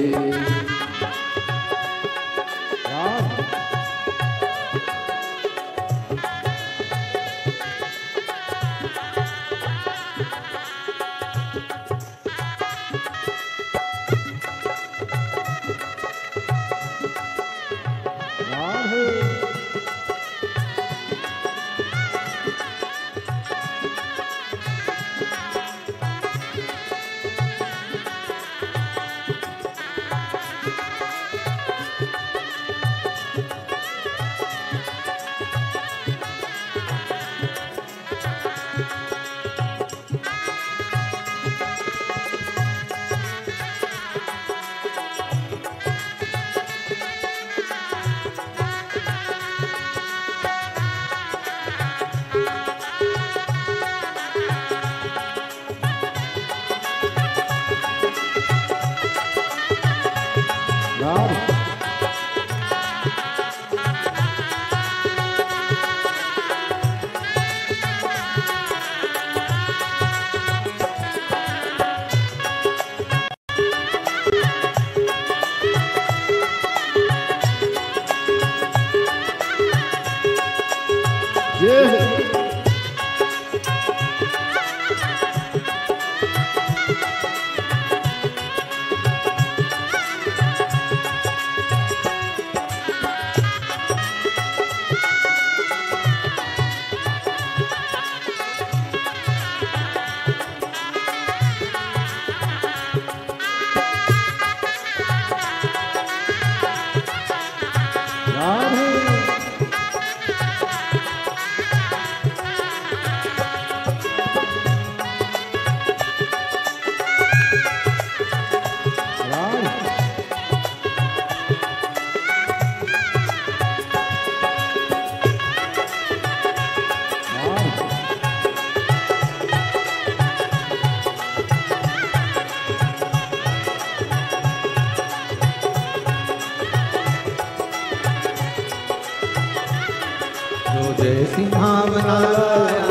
Speaker 1: जैसी भावना लाया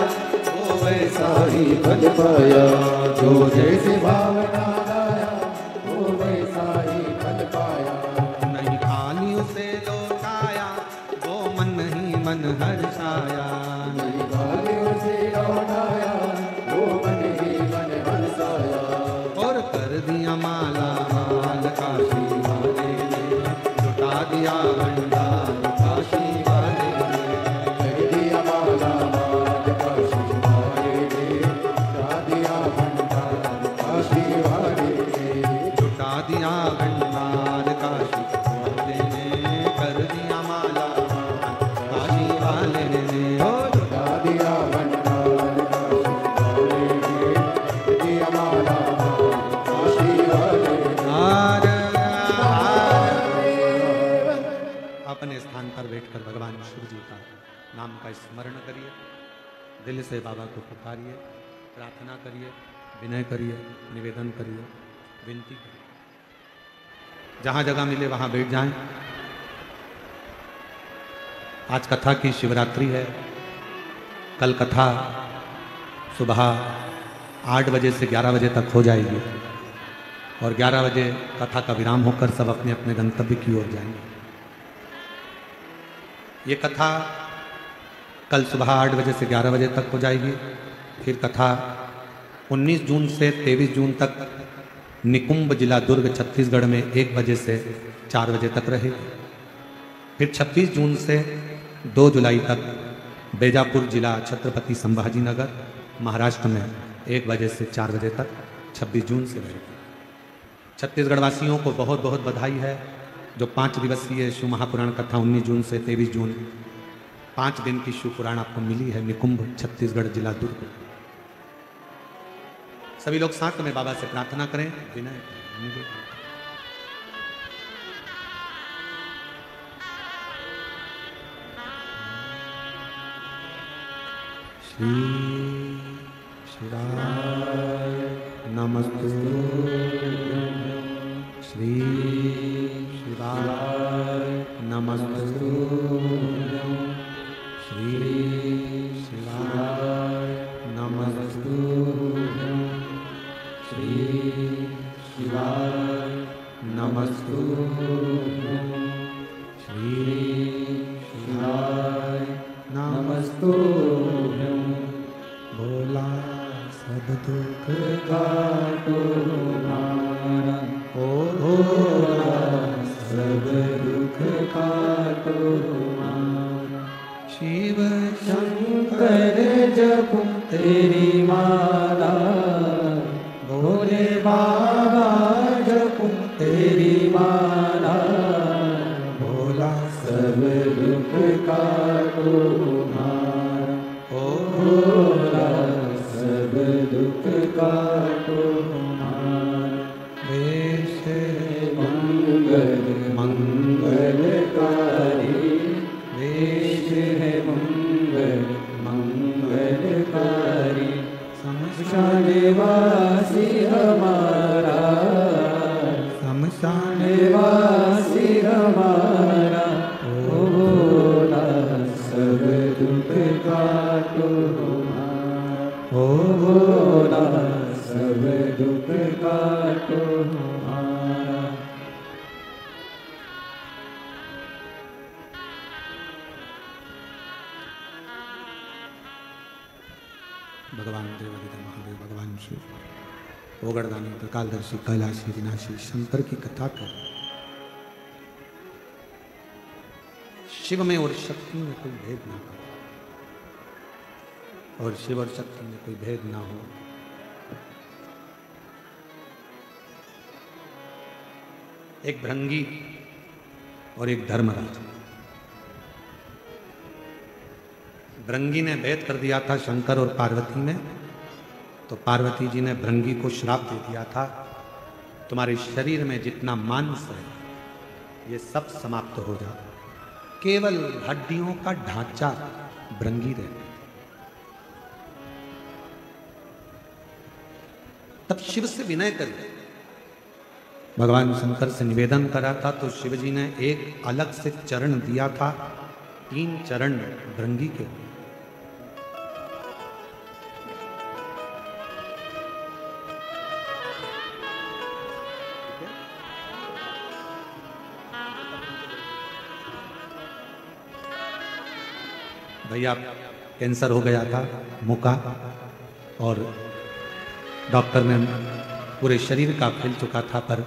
Speaker 1: वो वैसा ही
Speaker 2: फल पाया। जो जैसी भावना लाया वो वैसा ही फल पाया।
Speaker 1: नहीं खाली उसे लौटाया वो मन ही मन हर्षाया।
Speaker 2: नहीं खाली उसे लौटाया वो मन ही मन हर्षाया।
Speaker 1: और कर दिया माला माल काशी वाले ने। लुटा दिया भंडार काशी वाले ने। दिया भंडार काशी वाले ने। कर दिया माला काशी वाले ने।
Speaker 2: लुटा दिया भंडार काशी वाले ने। दिया माला काशी वाले ने।
Speaker 1: अपने स्थान पर बैठकर भगवान शिव जी का नाम का स्मरण करिए। दिल से बाबा को पुकारिए, प्रार्थना करिए, विनय करिए, निवेदन करिए, विनती करिए। जहाँ जगह मिले वहाँ बैठ जाएं। आज कथा की शिवरात्रि है। कल कथा सुबह 8 बजे से 11 बजे तक हो जाएगी और 11 बजे कथा का विराम होकर सब अपने अपने गंतव्य की ओर जाएंगे। ये कथा कल सुबह 8 बजे से 11 बजे तक हो जाएगी। फिर कथा 19 जून से 23 जून तक निकुंभ जिला दुर्ग छत्तीसगढ़ में 1 बजे से 4 बजे तक रहेगी। फिर 26 जून से 2 जुलाई तक बेजापुर जिला छत्रपति संभाजी नगर महाराष्ट्र में 1 बजे से 4 बजे तक 26 जून से रहेगी। छत्तीसगढ़ वासियों को बहुत बहुत बधाई है जो 5 दिवसीय शिव महापुराण कथा 19 जून से 23 जून 5 दिन की शिव पुराण आपको मिली है निकुंभ छत्तीसगढ़ जिला दुर्ग। सभी लोग साथ में बाबा से प्रार्थना करें। विनय श्री शिवाय नमस्तु श्री शिवाय नमस्तु श्री शिवाय नमस्तु श्री शिवाय नमस्तु श्री शिवाय नमस्तु भोला सब दुख काटो हमारा ओ भोला सब दुख काटो हमारा शिव शंकर जपो तेरी माला भोले बाबा जपो तेरी माला भोला सब दुख काटो हमारा ओ भोला सब दुख काटो हमारा वेश मंगल मंगलकारी वेश है मंगल मंगलकारी शमशान वासी हमारा शमशान वासी हमारा ओ भोला सब दुख काटो हमारा ओ भोला सब दुख काटो हमारा। भगवान देवादिदेव महादेव भगवान शिव ओगड़दानी त्रिकालदर्शी कैलाशी विनाशी शंकर की कथा कर। शिव में और शक्ति में कोई भेद ना हो और शिव और शक्ति में कोई भेद ना हो। एक भृंगी और एक धर्मराज। भृंगी ने भेद कर दिया था शंकर और पार्वती में, तो पार्वती जी ने भृंगी को श्राप दे दिया था तुम्हारे शरीर में जितना मांस है ये सब समाप्त हो जा, केवल हड्डियों का ढांचा भृंगी रहे। तब शिव से विनय कर भगवान शंकर से निवेदन करा था, तो शिव जी ने एक अलग से चरण दिया था। 3 चरण भृंगी के। भैया कैंसर हो गया था मुंह का और डॉक्टर ने पूरे शरीर का फैल चुका था, पर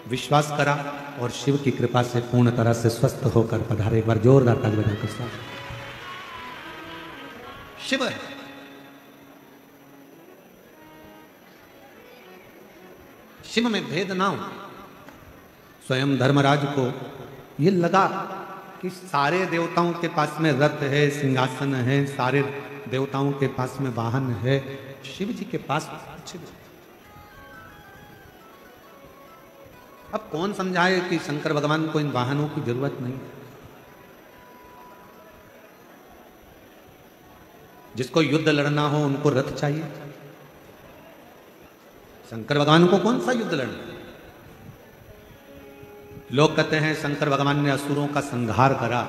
Speaker 1: विश्वास करा और शिव की कृपा से पूर्ण तरह से स्वस्थ होकर पधारे। एक बार जोरदार ताली बजाकर साथ। शिव है। शिव में भेद ना हो। स्वयं धर्मराज को ये लगा कि सारे देवताओं के पास में रथ है, सिंहासन है, सारे देवताओं के पास में वाहन है, शिव जी के पास कुछ नहीं। अब कौन समझाए कि शंकर भगवान को इन वाहनों की जरूरत नहीं है। जिसको युद्ध लड़ना हो उनको रथ चाहिए। शंकर भगवान को कौन सा युद्ध लड़ना? लोग कहते हैं शंकर भगवान ने असुरों का संहार करा,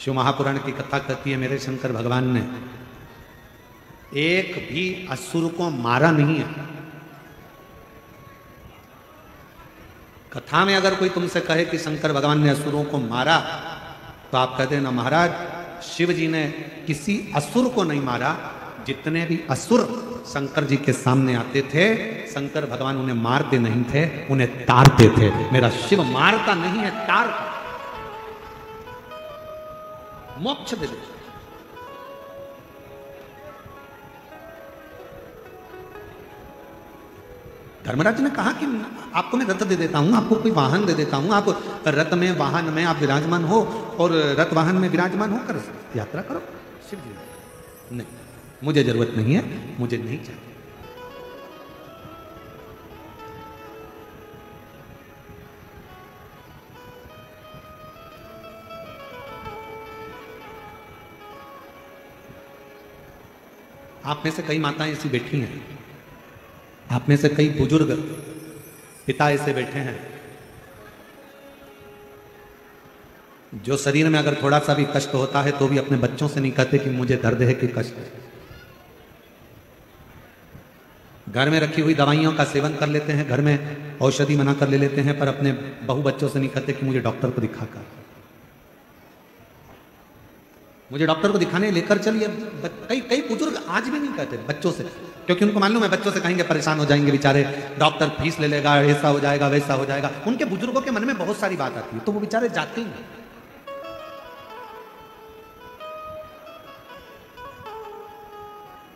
Speaker 1: शिव महापुराण की कथा कहती है मेरे शंकर भगवान ने एक भी असुर को मारा नहीं है। कथा में अगर कोई तुमसे कहे कि शंकर भगवान ने असुरों को मारा तो आप कहते ना महाराज, शिव जी ने किसी असुर को नहीं मारा। जितने भी असुर शंकर जी के सामने आते थे, शंकर भगवान उन्हें मारते नहीं थे, उन्हें तारते थे। मेरा शिव मारता नहीं है, तारता, मोक्ष दे देता। धर्मराज ने कहा कि आपको मैं रथ दे देता हूं, आपको कोई वाहन दे देता हूं, आप रथ में वाहन में आप विराजमान हो और रथ वाहन में विराजमान होकर यात्रा करो। शिव जी नहीं, मुझे जरूरत नहीं है, मुझे नहीं चाहिए। आप में से कई माताएं ऐसी बैठी हैं, आप में से कई बुजुर्ग पिता ऐसे बैठे हैं जो शरीर में अगर थोड़ा सा भी कष्ट होता है तो भी अपने बच्चों से नहीं कहते कि मुझे दर्द है कि कष्ट है। घर में रखी हुई दवाइयों का सेवन कर लेते हैं, घर में औषधि बना कर ले लेते हैं, पर अपने बहू बच्चों से नहीं कहते कि मुझे डॉक्टर को दिखाकर, मुझे डॉक्टर को दिखाने लेकर चलिए। कई बुजुर्ग आज भी नहीं कहते बच्चों से, क्योंकि उनको मालूम है बच्चों से कहेंगे परेशान हो जाएंगे बेचारे, डॉक्टर फीस ले लेगा, ऐसा हो जाएगा वैसा हो जाएगा। उनके बुजुर्गों के मन में बहुत सारी बात आती है, तो वो बेचारे जाते ही नहीं।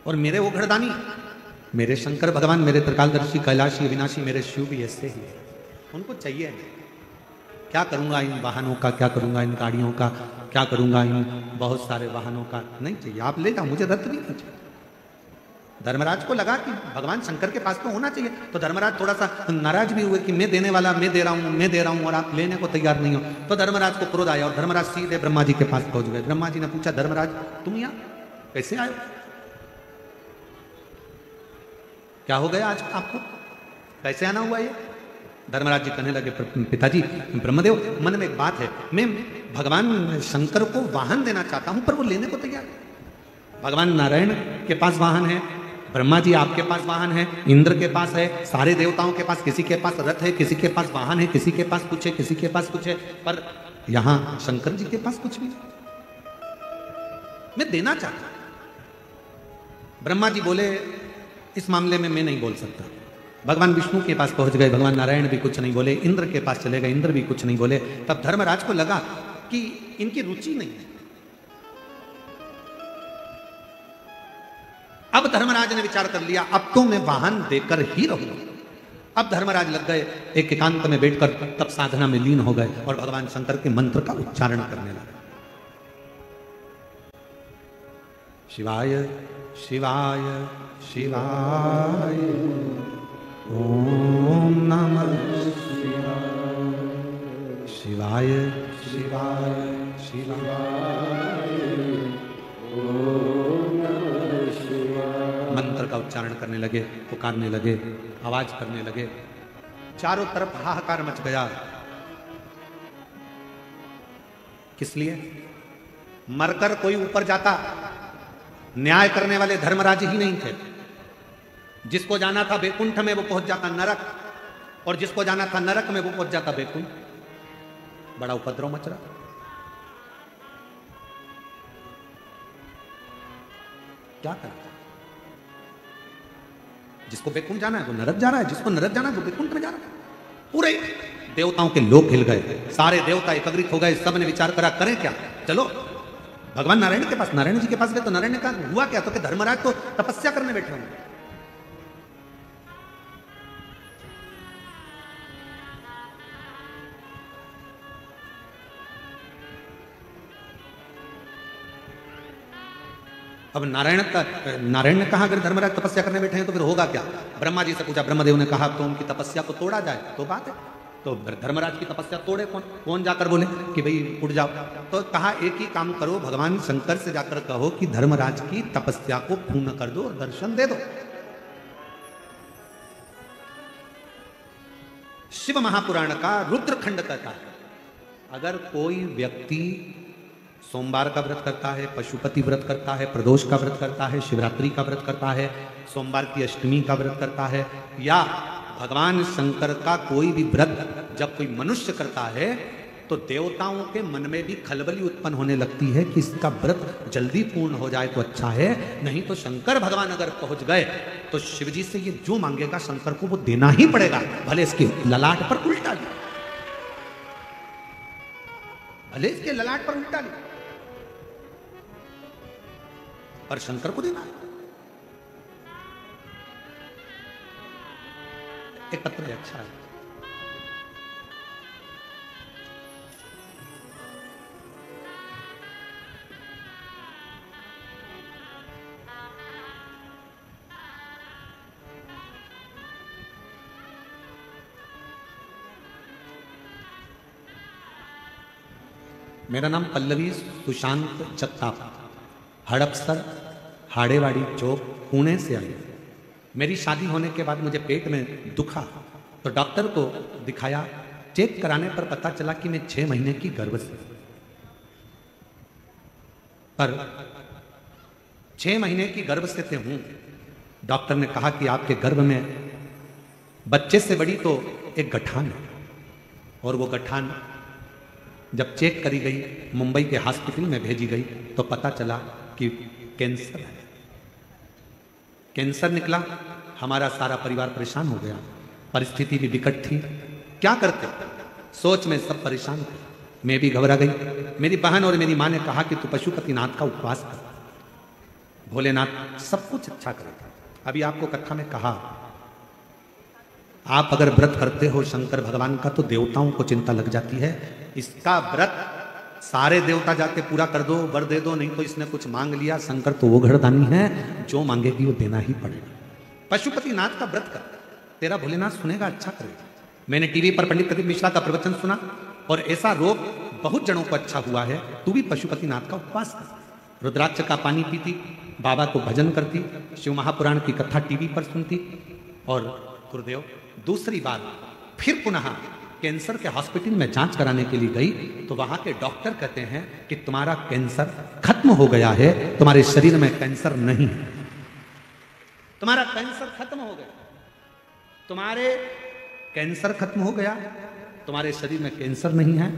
Speaker 1: और मेरे वो घरदानी, मेरे शंकर भगवान, मेरे त्रिकालदर्शी, कैलाशी, अविनाशी, मेरे शिव भी ऐसे ही है। उनको चाहिए क्या करूंगा इन वाहनों का, क्या करूंगा इन गाड़ियों का, क्या करूंगा इन बहुत सारे वाहनों का, नहीं चाहिए। आप ले जाओ, मुझे दर्द नहीं चाहिए। धर्मराज को लगा कि भगवान शंकर के पास तो होना चाहिए, तो धर्मराज थोड़ा सा नाराज भी हुए कि मैं देने वाला, मैं दे रहा हूं और आप लेने को तैयार नहीं हो। तो धर्मराज को क्रोध आया और धर्मराज सीधे ब्रह्मा जी के पास पहुंच गए। ब्रह्मा जी ने पूछा, धर्मराज तुम यहाँ कैसे आए, क्या हो गया आज आपको, कैसे आना हुआ ये? धर्मराज जी कहने लगे, पिताजी ब्रह्मदेव, मन में एक बात है, मैं भगवान शंकर को वाहन देना चाहता हूं पर वो लेने को तैयार है। भगवान नारायण के पास वाहन है, ब्रह्मा जी आपके पास वाहन है, इंद्र के पास है, सारे देवताओं के पास, किसी के पास रथ है, किसी के पास वाहन है, किसी के पास कुछ है, किसी के पास कुछ है, पर यहां शंकर जी के पास कुछ भी मैं देना चाहता हूं। ब्रह्मा जी बोले, इस मामले में मैं नहीं बोल सकता। भगवान विष्णु के पास पहुंच गए, भगवान नारायण भी कुछ नहीं बोले, इंद्र के पास चले गए, इंद्र भी कुछ नहीं बोले। तब धर्मराज को लगा कि इनकी रुचि नहीं है। अब धर्मराज ने विचार कर लिया, अब तो मैं वाहन देकर ही रहूंगा। अब धर्मराज लग गए, एक एकांत में बैठकर तब साधना में लीन हो गए और भगवान शंकर के मंत्र का उच्चारण करने लगे। शिवाय शिवाय शिवाय ओम नमः शिवाय शिवाय शिवाय ओम नमः शिवाय। मंत्र का उच्चारण करने लगे, पुकारने लगे, आवाज करने लगे। चारों तरफ हाहाकार मच गया। किस लिए? मरकर कोई ऊपर जाता, न्याय करने वाले धर्मराज ही नहीं थे। जिसको जाना था बैकुंठ में वो पहुंच जाता नरक, और जिसको जाना था नरक में वो पहुंच जाता बैकुंठ। बड़ा उपद्रव मच रहा। क्या करें? जिसको बैकुंठ जाना है वो नरक जा रहा है, जिसको नरक जाना है वो बैकुंठ में जा रहा है। पूरे देवताओं के लोक हिल गए, सारे देवता एकत्रित हो गए। सब ने विचार करा, करें क्या? चलो भगवान नारायण के पास, नारायण जी के पास गए। तो नारायण ने कहा, हुआ क्या? तो कि धर्मराज तो तपस्या करने बैठे होंगे। अब नारायण ने कहा, अगर धर्मराज तपस्या करने बैठे हैं तो फिर होगा क्या? ब्रह्मा जी से पूछा, ब्रह्मदेव ने कहा तो उनकी तपस्या को तोड़ा जाए तो बात है। तो धर्मराज की तपस्या तोड़े कौन जाकर बोले कि भाई उठ जाओ? तो कहा, एक ही काम करो, भगवान शंकर से जाकर कहो कि धर्मराज की तपस्या को पूर्ण कर दो और दर्शन दे दो। शिव महापुराण का रुद्रखंड कहता है, अगर कोई व्यक्ति सोमवार का व्रत करता है, पशुपति व्रत करता है, प्रदोष का व्रत करता है, शिवरात्रि का व्रत करता है, सोमवार की अष्टमी का व्रत करता है, या भगवान शंकर का कोई भी व्रत जब कोई मनुष्य करता है तो देवताओं के मन में भी खलबली उत्पन्न होने लगती है कि इसका व्रत जल्दी पूर्ण हो जाए तो अच्छा है, नहीं तो शंकर भगवान अगर पहुंच गए तो शिव जी से ये जो मांगेगा शंकर को वो देना ही पड़ेगा, भले इसके ललाट पर उल्टा ले, भले इसके ललाट पर उल्टा ले, पर शंकर को देना है। एक पत्र है, अच्छा है। मेरा नाम पल्लवी सुशांत जगताप, हड़पसर हाड़ेवाड़ी चौक पुणे से आई। मेरी शादी होने के बाद मुझे पेट में दुखा तो डॉक्टर को दिखाया, चेक कराने पर पता चला कि मैं 6 महीने की गर्भवती, पर 6 महीने की गर्भ से हूं। डॉक्टर ने कहा कि आपके गर्भ में बच्चे से बड़ी तो एक गठान है, और वो गठान जब चेक करी गई, मुंबई के हॉस्पिटल में भेजी गई तो पता चला कि कैंसर है। कैंसर निकला, हमारा सारा परिवार परेशान हो गया, परिस्थिति भी विकट थी, क्या करते, सोच में सब परेशान थे, मैं भी घबरा गई। मेरी बहन और मेरी माँ ने कहा कि तू पशुपतिनाथ का उपवास कर, भोलेनाथ सब कुछ अच्छा करेगा। अभी आपको कथा में कहा, आप अगर व्रत करते हो शंकर भगवान का तो देवताओं को चिंता लग जाती है, इसका व्रत सारे देवता जाके पूरा कर दो, वर दे दो, नहीं तो इसने कुछ मांग लिया, शंकर तो वो घरदानी है, जो मांगेगी वो देना ही पड़ेगा। पशुपतिनाथ का व्रत कर, तेरा भोलेनाथ सुनेगा, अच्छा करेगा। मैंने टीवी पर पंडित प्रदीप मिश्रा का प्रवचन सुना और ऐसा रोग बहुत जनों को अच्छा हुआ है। तू भी पशुपतिनाथ का उपवास कर, रुद्राक्ष का पानी पीती, बाबा को भजन करती, शिव महापुराण की कथा टीवी पर सुनती। और गुरुदेव दूसरी बार फिर पुनः कैंसर के हॉस्पिटल में जांच कराने के लिए गई तो वहां के डॉक्टर कहते हैं कि तुम्हारा कैंसर खत्म हो गया है, तुम्हारे शरीर में कैंसर नहीं है, तुम्हारा कैंसर खत्म हो गया, तुम्हारे कैंसर खत्म हो गया, तुम्हारे शरीर में कैंसर नहीं है।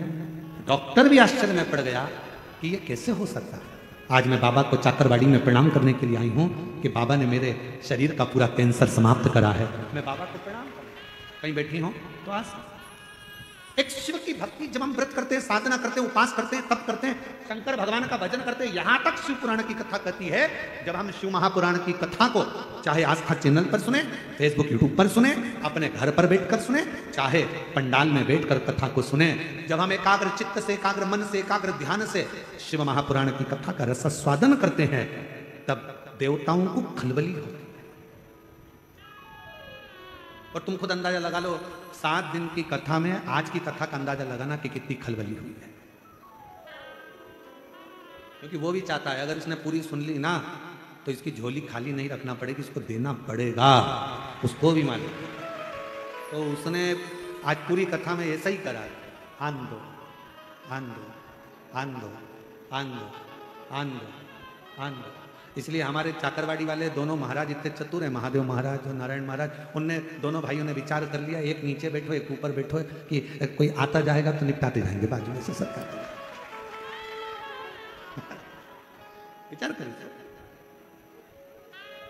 Speaker 1: डॉक्टर भी आश्चर्य में पड़ गया कि ये कैसे हो सकता है। आज मैं बाबा को चाकरवाड़ी में प्रणाम करने के लिए आई हूं कि बाबा ने मेरे शरीर का पूरा कैंसर समाप्त करा है। मैं बाबा को प्रणाम करूं, कहीं बैठी हो तो आज एक शिव की भक्ति, जब हम व्रत करते हैं, साधना करते हैं, उपास करते हैं, तप करते हैं, शंकर भगवान का भजन करते हैं, यहां तक शिव पुराण की कथा कहती है। जब हम शिव महापुराण की कथा को चाहे आस्था चैनल पर सुने, फेसबुक यूट्यूब पर सुने, अपने घर पर बैठकर सुने, चाहे पंडाल में बैठकर कथा को सुने, जब हम एकाग्र चित्त से, एकाग्र मन से, एकाग्र ध्यान से शिव महापुराण की कथा का रसास्वादन करते हैं, तब देवताओं को खलबली होती है। और तुम खुद अंदाजा लगा लो, 7 दिन की कथा में आज की कथा का अंदाजा लगाना कि कितनी खलबली हुई है। क्योंकि वो भी चाहता है अगर इसने पूरी सुन ली ना तो इसकी झोली खाली नहीं रखना पड़ेगी, इसको देना पड़ेगा, उसको भी मालूम। तो उसने आज पूरी कथा में ऐसा ही करा, आन दो आन दो आन दो आन दो आन दो आन दो। इसलिए हमारे चाकरवाड़ी वाले दोनों महाराज इतने चतुर हैं, महादेव महाराज और नारायण महाराज, उनने दोनों भाइयों ने विचार कर लिया, एक नीचे बैठो एक ऊपर बैठो, कि कोई आता जाएगा तो निपटाते जाएंगे बाजू में से सब करते विचार करिए।